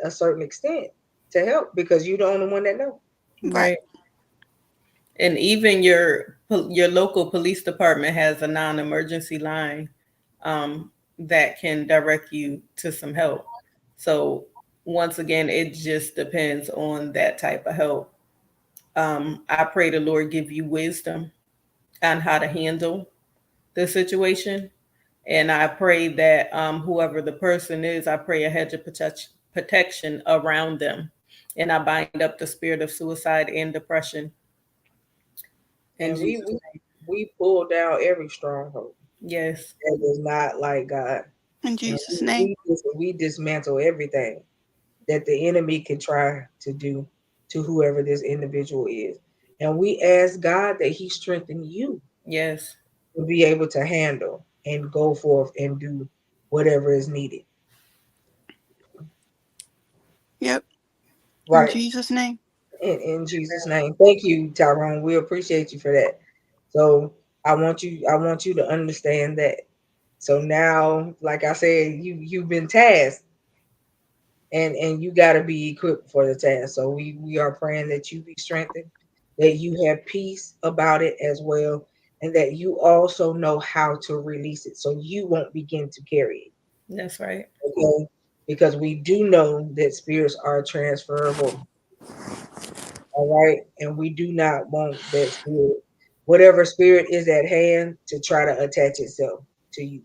a certain extent to help because you're the only one that know. Right. Right. And even your local police department has a non-emergency line, that can direct you to some help. So once again, it just depends on that type of help. I pray the Lord give you wisdom on how to handle the situation. And I pray that whoever the person is, I pray a hedge of protection around them. And I bind up the spirit of suicide and depression in And we Jesus' we name. we pull down every stronghold Yes. that is not like God. In And Jesus' name. we dismantle everything that the enemy can try to do to whoever this individual is. And we ask God that He strengthen you Yes. to be able to handle and go forth and do whatever is needed. Yep. In Right. Jesus' name. In Jesus' name. Thank you, Tyrone. We appreciate you for that. So I want you to understand that. So now, like I said, you've been tasked and you got to be equipped for the task. So we are praying that you be strengthened, that you have peace about it as well, and that you also know how to release it so you won't begin to carry That's right. it. Okay? Because we do know that spirits are transferable. All right. And we do not want that spirit, whatever spirit is at hand, to try to attach itself to you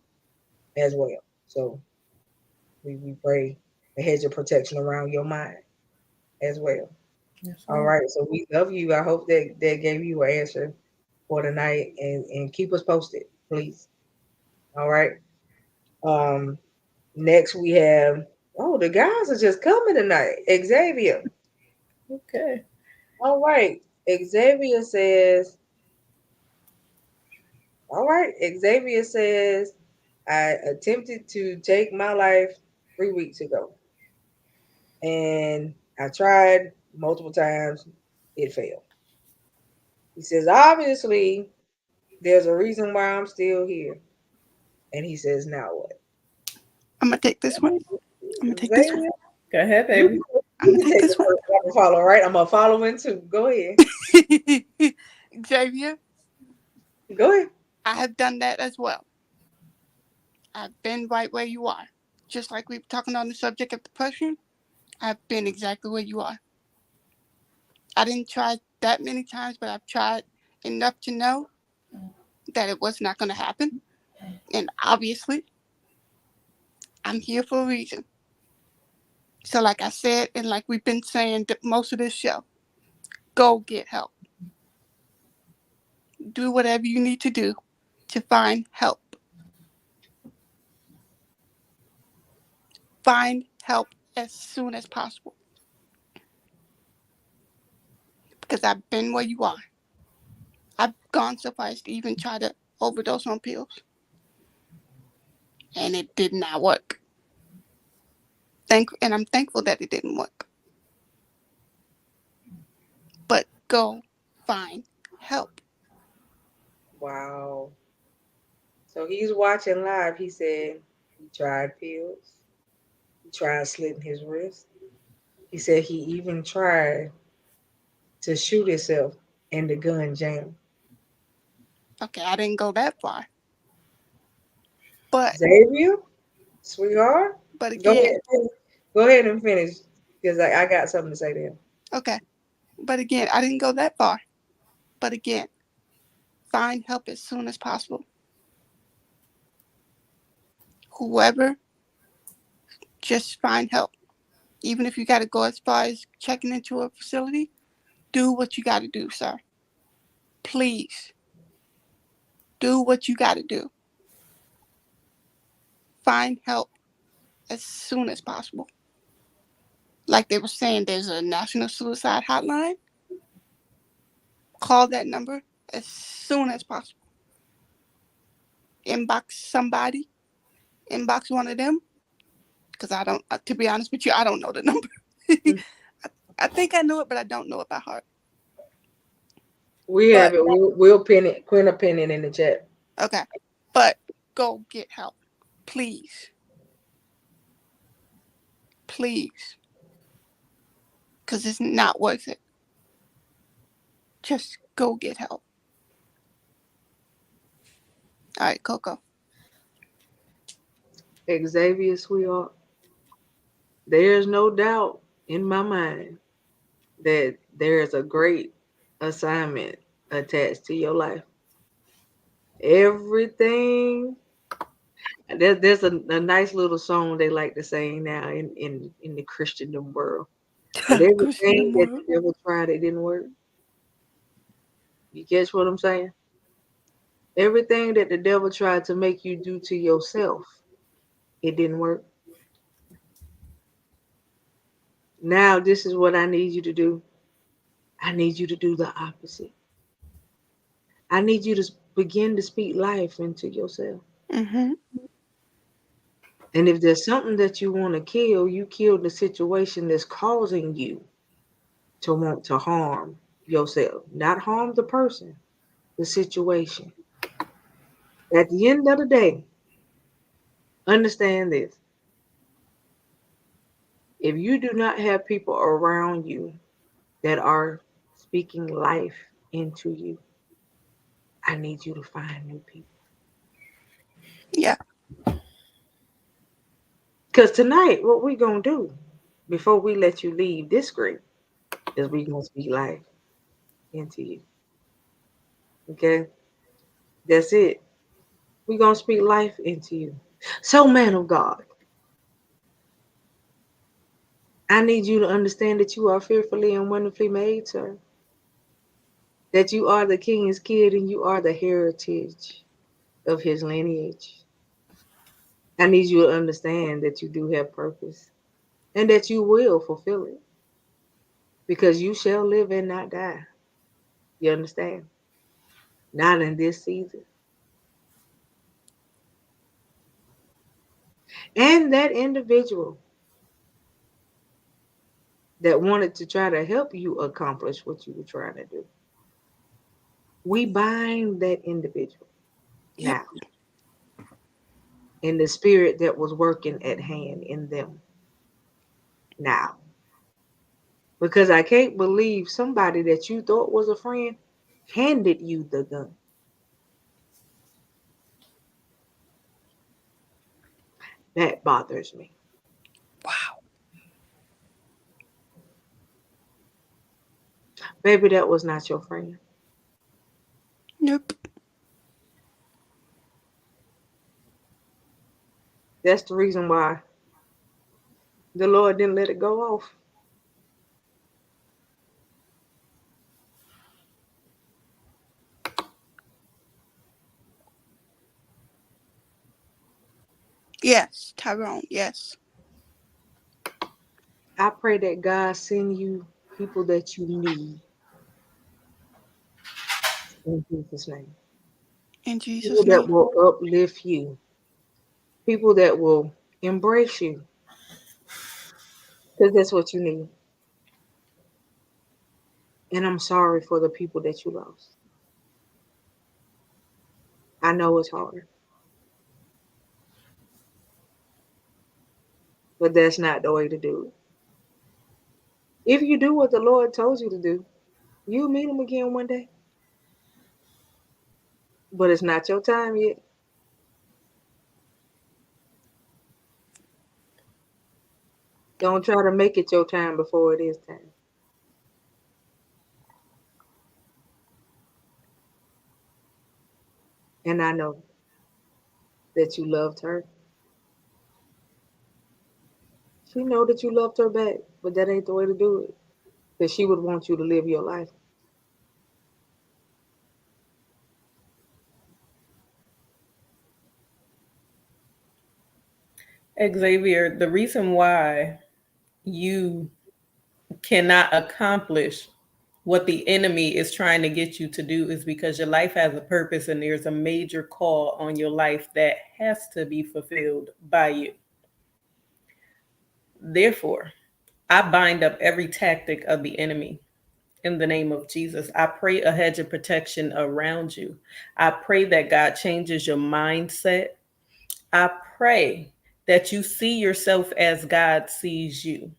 as well. So we pray a hedge of protection around your mind as well. Yes, All ma'am. right. So we love you. I hope that gave you an answer for tonight, and keep us posted, please. All right. Um, next we have, oh, the guys are just coming tonight. Xavier. Okay. All right. Xavier says, all right. Xavier says, I attempted to take my life 3 weeks ago, and I tried multiple times. It failed. He says, obviously, there's a reason why I'm still here. And he says, now what? I'm gonna take this one. I'm gonna take this one. Xavier, Go ahead, you, baby. I'm you gonna can take take this the first one. I'm gonna follow, right? I'm gonna follow in too. Go ahead. one. Xavier, Go ahead. I have done that as well. I've been right where you are. Just like we were talking on the subject of depression, I've been exactly where you are. I didn't try that many times, but I've tried enough to know that it was not going to happen. And obviously, I'm here for a reason. So, like I said, and like we've been saying most of this show, go get help. Do whatever you need to do to find help. Find help as soon as possible. Because I've been where you are. I've gone so far as to even try to overdose on pills. And it did not work. And I'm thankful that it didn't work. But go find help. Wow. So he's watching live. He said he tried pills. He tried slitting his wrist. He said he even tried to shoot himself and the gun jammed. Okay, I didn't go that far. But Xavier, sweetheart, but go again, ahead. Go ahead and finish because I got something to say to him. okay. But again, I didn't go that far. But again, find help as soon as possible. Whoever, just find help. Even if you got to go as far as checking into a facility, do what you got to do, sir. Please do what you got to do. Find help as soon as possible. Like they were saying, there's a national suicide hotline. Call that number as soon as possible. Inbox somebody. Inbox one of them. Because I don't, to be honest with you, I don't know the number. I think I know it, but I don't know it by heart. We have But, it. We'll pin it. Quinn will pin it in the chat. okay. But go get help. Please. Please. Because it's not worth it. Just go get help. All right, Coco. Xavier, sweetheart, there's no doubt in my mind that there's a great assignment attached to your life. Everything there's a nice little song they like to sing now in the Christendom world. That everything Christian that world. the devil tried, it didn't work. You catch what I'm saying? Everything that the devil tried to make you do to yourself, it didn't work. Now this is what I need you to do. I need you to do the opposite. I need you to begin to speak life into yourself. Mm-hmm. And if there's something that you want to kill, you kill the situation that's causing you to want to harm yourself, not harm the person, the situation. At the end of the day, understand this. If you do not have people around you that are speaking life into you, I need you to find new people. Yeah. Because tonight, what we're going to do before we let you leave this screen is we're going to speak life into you. Okay? That's it. We're going to speak life into you. So, man of God, I need you to understand that you are fearfully and wonderfully made, sir. That you are the king's kid and you are the heritage of his lineage. I need you to understand that you do have purpose and that you will fulfill it because you shall live and not die. You understand? Not in this season. And that individual that wanted to try to help you accomplish what you were trying to do, we bind that individual Yep. now in the spirit that was working at hand in them now. Because I can't believe somebody that you thought was a friend handed you the gun. That bothers me. Wow. Baby, that was not your friend. Nope. That's the reason why the Lord didn't let it go off. Yes, Tyrone. Yes. I pray that God send you people that you need in Jesus' name. In People Jesus' that name. will uplift you. People that will embrace you. Because that's what you need. And I'm sorry for the people that you lost. I know it's hard. But that's not the way to do it. If you do what the Lord told you to do, you'll meet him again one day. But it's not your time yet. Don't try to make it your time before it is time. And I know that you loved her. She know that you loved her back, but that ain't the way to do it. Because she would want you to live your life. Xavier, the reason why you cannot accomplish what the enemy is trying to get you to do is because your life has a purpose and there's a major call on your life that has to be fulfilled by you. Therefore, I bind up every tactic of the enemy in the name of Jesus. I pray a hedge of protection around you. I pray that God changes your mindset. I pray that you see yourself as God sees you.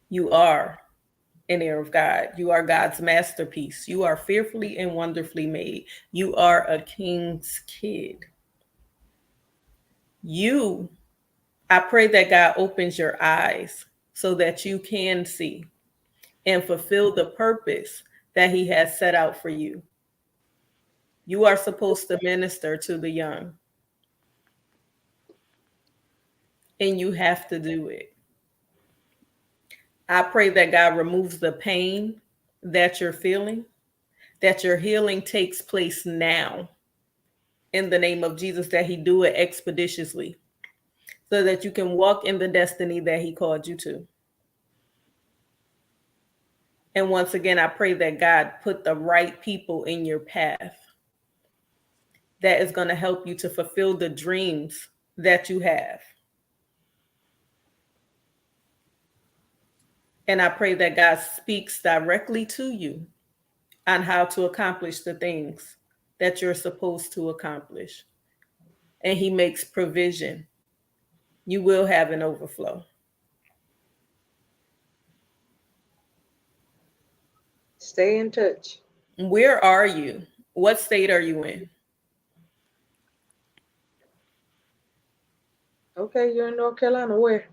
You are an heir of God. You are God's masterpiece. You are fearfully and wonderfully made. You are a king's kid. I pray that God opens your eyes so that you can see and fulfill the purpose that he has set out for you. You are supposed to minister to the young, and you have to do it. I pray that God removes the pain that you're feeling, that your healing takes place now in the name of Jesus, that he do it expeditiously so that you can walk in the destiny that he called you to. And once again, I pray that God put the right people in your path that is going to help you to fulfill the dreams that you have. And I pray that God speaks directly to you on how to accomplish the things that you're supposed to accomplish. And he makes provision. You will have an overflow. Stay in touch. Where are you? What state are you in? Okay, you're in North Carolina. Where?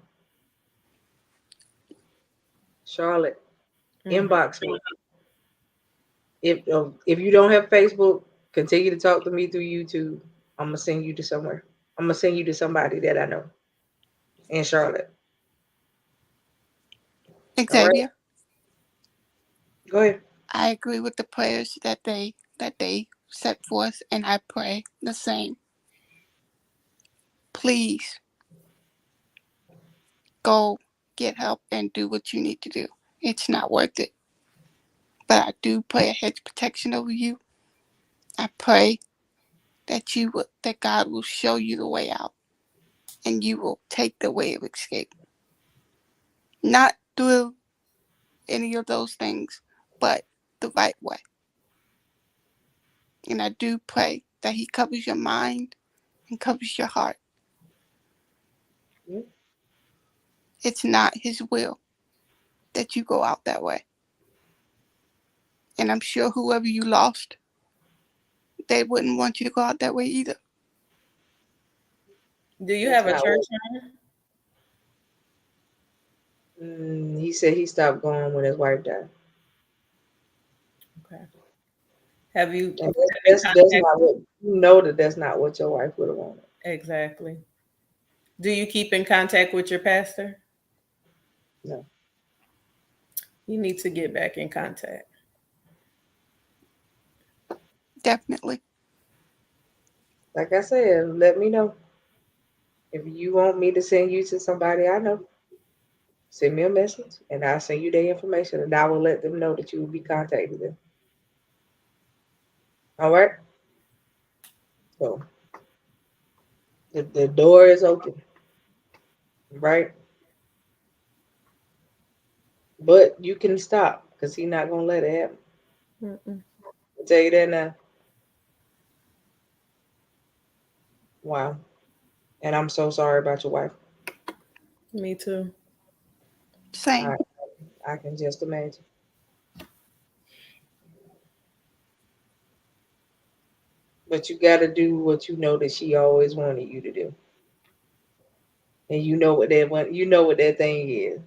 Charlotte. Inbox me. If you don't have Facebook, continue to talk to me through YouTube. I'm gonna send you to somewhere. I'm gonna send you to somebody that I know in Charlotte. All right. Xavier, Go ahead. I agree with the prayers that they set forth, and I pray the same. Please go get help and do what you need to do. It's not worth it. But I do pray a hedge of protection over you. I pray that God will show you the way out, and you will take the way of escape. Not through any of those things, but the right way. And I do pray that He covers your mind and covers your heart. Yeah. It's not His will that you go out that way. And I'm sure whoever you lost, they wouldn't want you to go out that way either. Do you That's have a not church what home? he said. He stopped going when his wife died. Okay. Have you And been in that's contact? not what you know, that that's not what your wife would have wanted. Exactly. Do you keep in contact with your pastor? No. You need to get back in contact. Definitely. Like I said, let me know. If you want me to send you to somebody I know, send me a message and I'll send you their information and I will let them know that you will be contacting them. All right? So the door is open, right? But you can stop because he's not going to let it happen. Mm-mm. I'll tell you that now. Wow. And I'm so sorry about your wife. Me too. Same. I can just imagine. But you got to do what you know that she always wanted you to do. And you know what that thing is.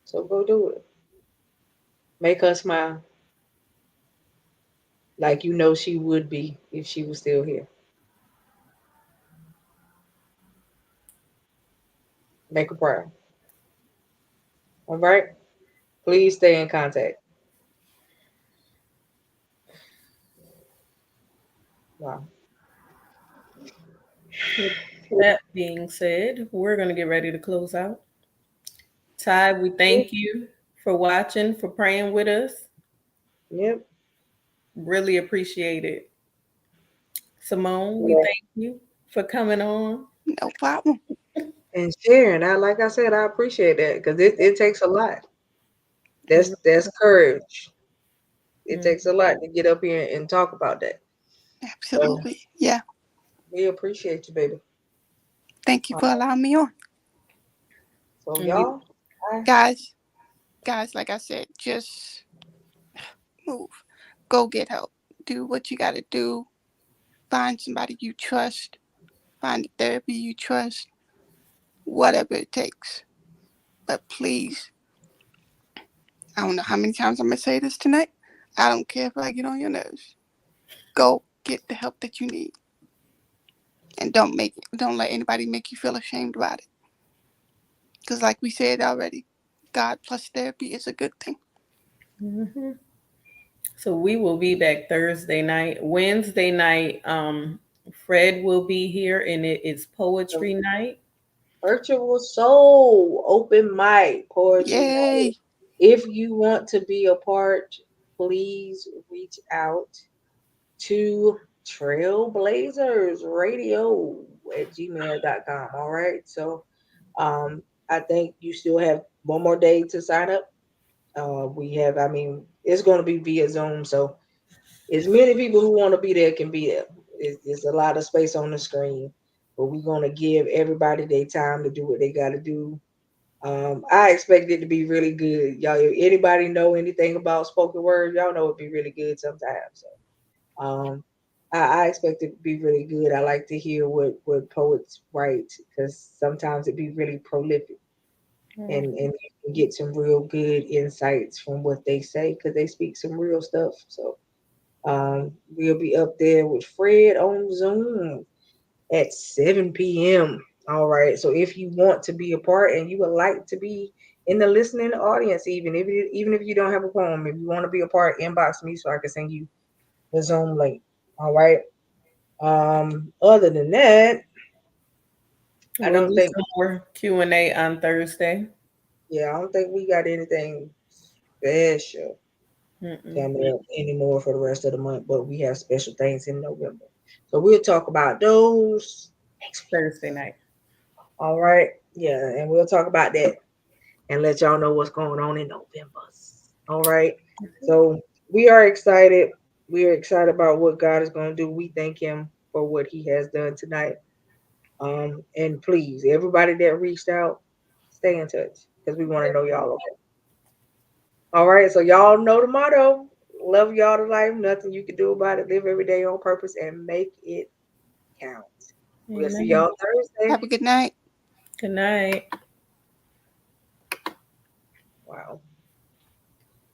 So go do it. Make her smile like you know she would be if she was still here. Make her proud. All right? Please stay in contact. Wow. With that being said, we're going to get ready to close out. Ty, we thank you for watching, for praying with us. Yep. Really appreciate it. Simone, we Yeah. thank you for coming on. No problem. And sharing. Like I said, I appreciate that because it takes a lot. That's courage. It Mm. takes a lot to get up here and talk about that. So Absolutely. Yeah. we appreciate you, baby. Thank you for allowing me on. So And we, y'all, Guys, like I said, just move. Go get help. Do what you got to do. Find somebody you trust. Find a therapy you trust. Whatever it takes. But please, I don't know how many times I'm going to say this tonight. I don't care if I get on your nerves. Go get the help that you need. And don't let anybody make you feel ashamed about it. Because like we said already, God plus therapy is a good thing. Mhm. So we will be back Thursday night. Wednesday night, Fred will be here and it is poetry night. virtual soul open mic poetry night. Yay. If you want to be a part, please reach out to trailblazersradio@gmail.com. All right. So I think you still have one more day to sign up. It's going to be via Zoom. So as many people who want to be there can be there. It's a lot of space on the screen, but we're going to give everybody their time to do what they got to do. I expect it to be really good. Y'all, if anybody know anything about spoken word, y'all know it'd be really good sometimes. So um, I expect it to be really good. I like to hear what poets write because sometimes it be really prolific and you can get some real good insights from what they say because they speak some real stuff. So we'll be up there with Fred on Zoom at 7 p.m. All right. So if you want to be a part and you would like to be in the listening audience, even if you don't have a poem, if you want to be a part, inbox me so I can send you the Zoom link. All right. Other than that, I We'll don't do think some more Q&A on Thursday. I don't think we got anything special coming up anymore for the rest of the month, but we have special things in November. So we'll talk about those next week. Thursday night. All right. Yeah, and we'll talk about that and let y'all know what's going on in November. All right. So we are excited. We are excited about what God is going to do. We thank him for what he has done tonight. And please, everybody that reached out, stay in touch because we want to know y'all okay. All right. So y'all know the motto. Love y'all to life. Nothing you can do about it. Live every day on purpose and make it count. We'll see y'all Thursday. Have a good night. Good night. Wow.